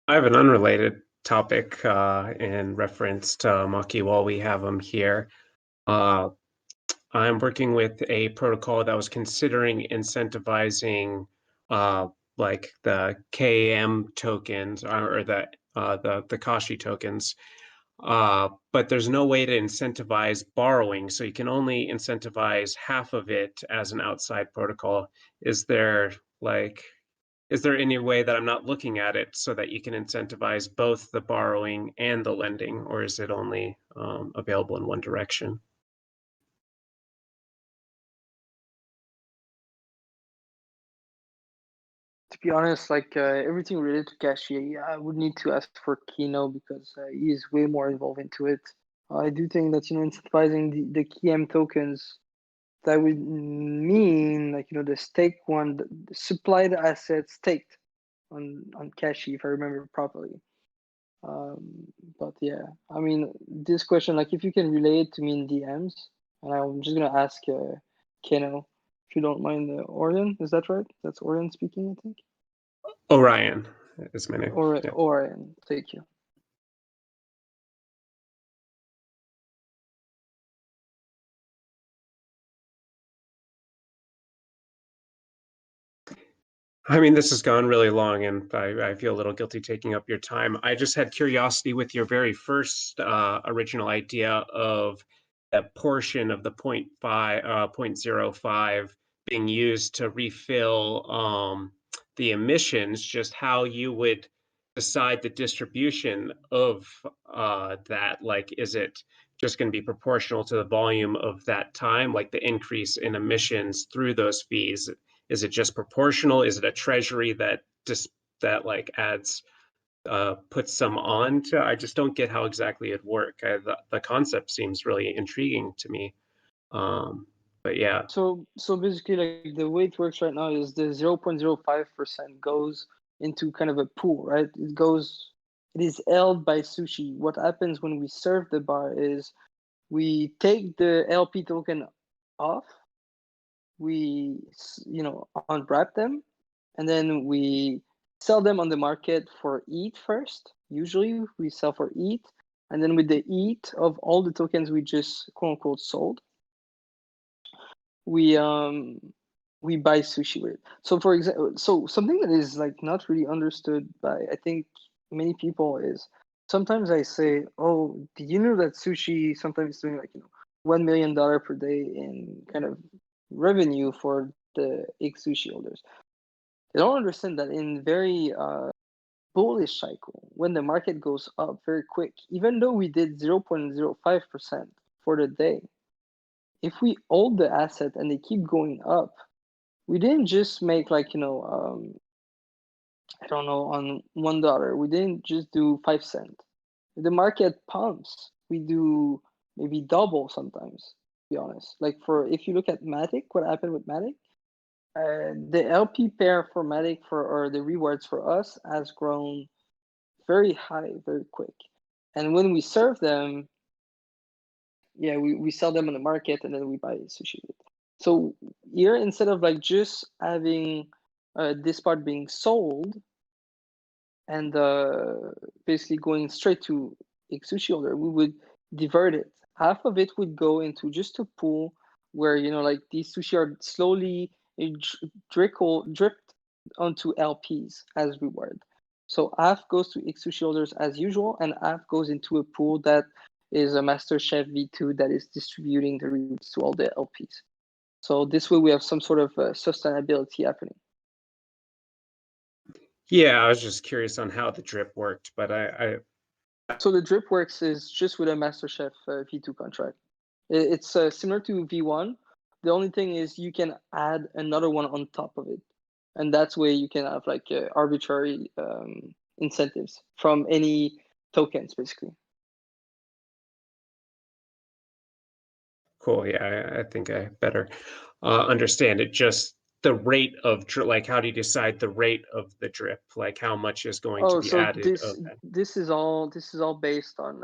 C: I have an unrelated topic in reference to Maki while we have him here. I'm working with a protocol that was considering incentivizing like the KM tokens or the Kashi tokens. But there's no way to incentivize borrowing, so you can only incentivize half of it as an outside protocol. Is there any way that I'm not looking at it so that you can incentivize both the borrowing and the lending, or is it only available in one direction?
D: To be honest, like everything related to Kashi, I would need to ask for Kino because he is way more involved into it. I do think that incentivizing the KM tokens, that would mean like the stake one, the supply the assets staked on Kashi, if I remember properly. But yeah, I mean this question, like if you can relay it to me in DMs, and I'm just gonna ask Keno, if you don't mind. Orion, is that right? That's Orion speaking, I think.
C: Orion is my name. Yeah.
D: Orion, thank you.
C: I mean, this has gone really long, and I feel a little guilty taking up your time. I just had curiosity with your very first original idea of that portion of the 0.05 being used to refill the emissions, just how you would decide the distribution of that. Like, is it just going to be proportional to the volume of that time, like the increase in emissions through those fees? Is it just proportional? Is it a treasury that like adds puts some on to? I just don't get how exactly it'd work. The concept seems really intriguing to me. But yeah,
D: So basically, like the way it works right now is the 0.05% goes into kind of a pool, right? It is held by Sushi. What happens when we serve the bar is we take the LP token off, we unwrap them, and then we sell them on the market for ETH first. Usually we sell for ETH, and then with the ETH of all the tokens we just quote unquote sold, we buy Sushi with it. So for example, so something that is like not really understood by I think many people is sometimes I say, oh, did you know that Sushi sometimes is doing like $1 million per day in kind of revenue for the X Sushi holders? They don't understand that in very bullish cycle, when the market goes up very quick, even though we did 0.05% for the day, if we hold the asset and they keep going up, we didn't just make like I don't know, on $1. We didn't just do 5 cents. If the market pumps, we do maybe double sometimes. To be honest, like if you look at Matic, what happened with Matic? The LP pair for Matic or the rewards for us has grown very high, very quick. And when we serve them, yeah, we sell them on the market and then we buy Sushi. So here, instead of like just having this part being sold and basically going straight to Sushi holder, we would divert it. Half of it would go into just a pool where like these sushi are slowly dripped onto LPs as reward. So half goes to Sushi holders as usual, and half goes into a pool that is a MasterChef V2 that is distributing the rewards to all the LPs. So this way we have some sort of sustainability happening.
C: yeah, I was just curious on how the drip worked, but
D: So the drip works is just with a MasterChef V2 contract. It's similar to V1. The only thing is you can add another one on top of it, and that's where you can have like arbitrary incentives from any tokens, basically.
C: cool. Yeah, I think I better understand it. Just the rate of like, how do you decide the rate of the drip? Like, how much is going to
D: Oh,
C: be
D: so
C: added of that?
D: this is all based on.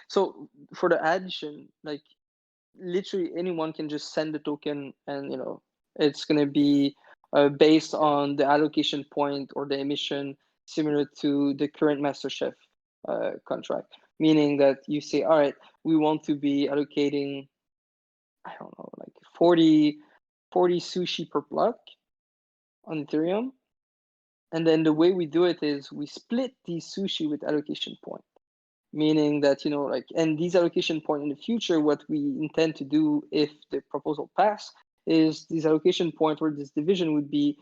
D: So for the addition, like literally anyone can just send the token, and it's gonna be based on the allocation point or the emission, similar to the current MasterChef contract. Meaning that you say, all right, we want to be allocating, I don't know, like 40 sushi per block on Ethereum. And then the way we do it is we split these sushi with allocation point, meaning that like, and these allocation point in the future, what we intend to do if the proposal pass is this allocation point or this division would be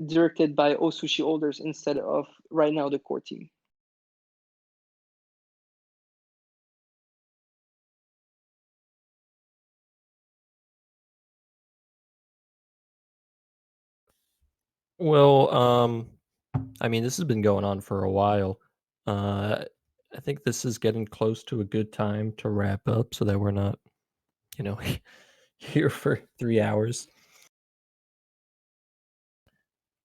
D: directed by all sushi holders instead of right now the core team.
A: Well, I mean, this has been going on for a while. I think this is getting close to a good time to wrap up so that we're not, here for 3 hours.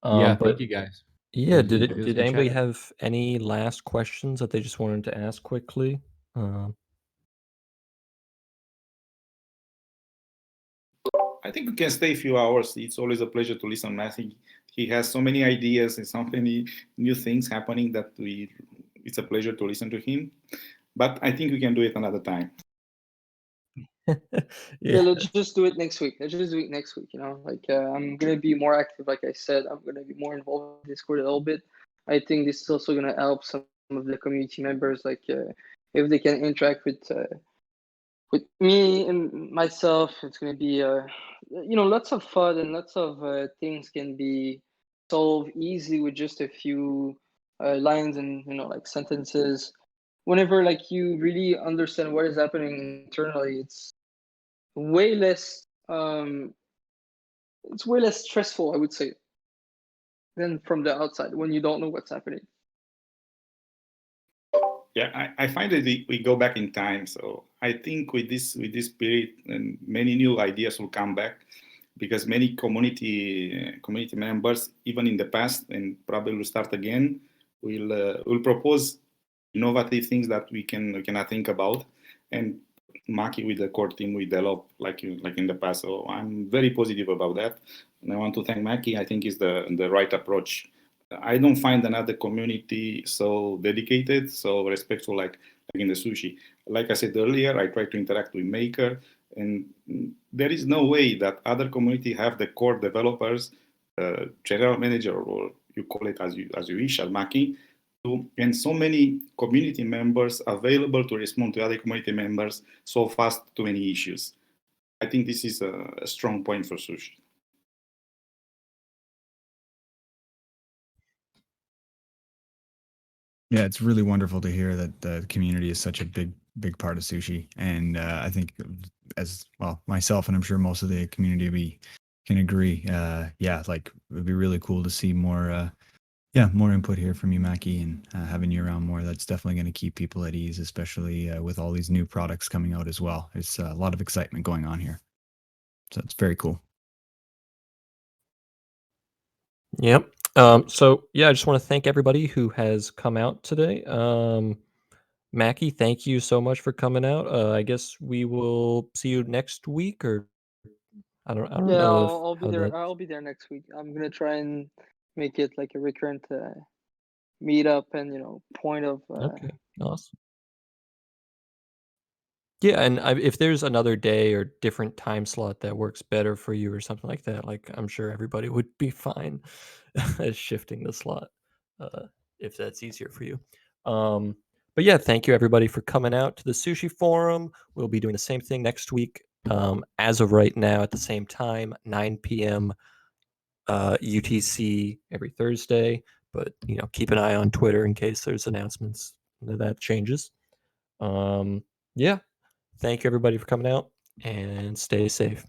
H: Yeah,
A: But
H: thank you guys.
A: yeah,
H: It was
A: did
H: good
A: anybody
H: chatting.
A: have any last questions that they just wanted to ask quickly?
J: I think we can stay a few hours. It's always a pleasure to listen. I think he has so many ideas and so many new things happening that it's a pleasure to listen to him. But I think we can do it another time.
D: Yeah, let's just do it next week. Let's just do it next week. Like I'm gonna be more active. Like I said, I'm gonna be more involved in Discord a little bit. I think this is also gonna help some of the community members, like if they can interact with me and myself. It's gonna be lots of fun, and lots of things can be solved easily with just a few lines and like sentences. Whenever like you really understand what is happening internally, way less it's way less stressful, I would say, than from the outside when you don't know what's happening.
J: yeah, I find that we go back in time. So I think with this spirit, and many new ideas will come back, because many community members, even in the past, and probably will start again, will propose innovative things that we cannot think about, and Maki with the core team we develop like in the past. So I'm very positive about that, and I want to thank Maki. I think is the right approach. I don't find another community so dedicated, so respectful like in the sushi. Like I said earlier, I try to interact with Maker, and there is no way that other community have the core developers, general manager, or you call it as you wish, as Maki, and so many community members available to respond to other community members so fast to any issues. I think this is a strong point for Sushi.
B: Yeah, it's really wonderful to hear that the community is such a big part of Sushi, and I think as well myself, and I'm sure most of the community we can agree. Yeah, like it would be really cool to see more. Yeah, more input here from you, Maki, and having you around more. That's definitely going to keep people at ease, especially with all these new products coming out as well. There's a lot of excitement going on here, so it's very cool.
A: Yep. So yeah, I just want to thank everybody who has come out today. Mackie, thank you so much for coming out. I guess we will see you next week, or I don't
D: Yeah,
A: know if
D: I'll be
A: how
D: there.
A: that.
D: I'll be there next week. I'm gonna try and make it like a recurrent meetup and point of.
A: Okay, awesome. Yeah, and if there's another day or different time slot that works better for you or something like that, like I'm sure everybody would be fine shifting the slot if that's easier for you. But yeah, thank you everybody for coming out to the Sushi Forum. We'll be doing the same thing next week. As of right now, at the same time, 9 p.m. UTC every Thursday. But keep an eye on Twitter in case there's announcements that changes. Yeah. Thank you everybody for coming out and stay safe.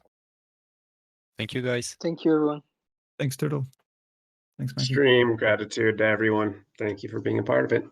K: Thank you, guys.
D: Thank you, everyone.
B: Thanks, Turtle. Thanks, Maki.
C: Extreme gratitude to everyone. Thank you for being a part of it.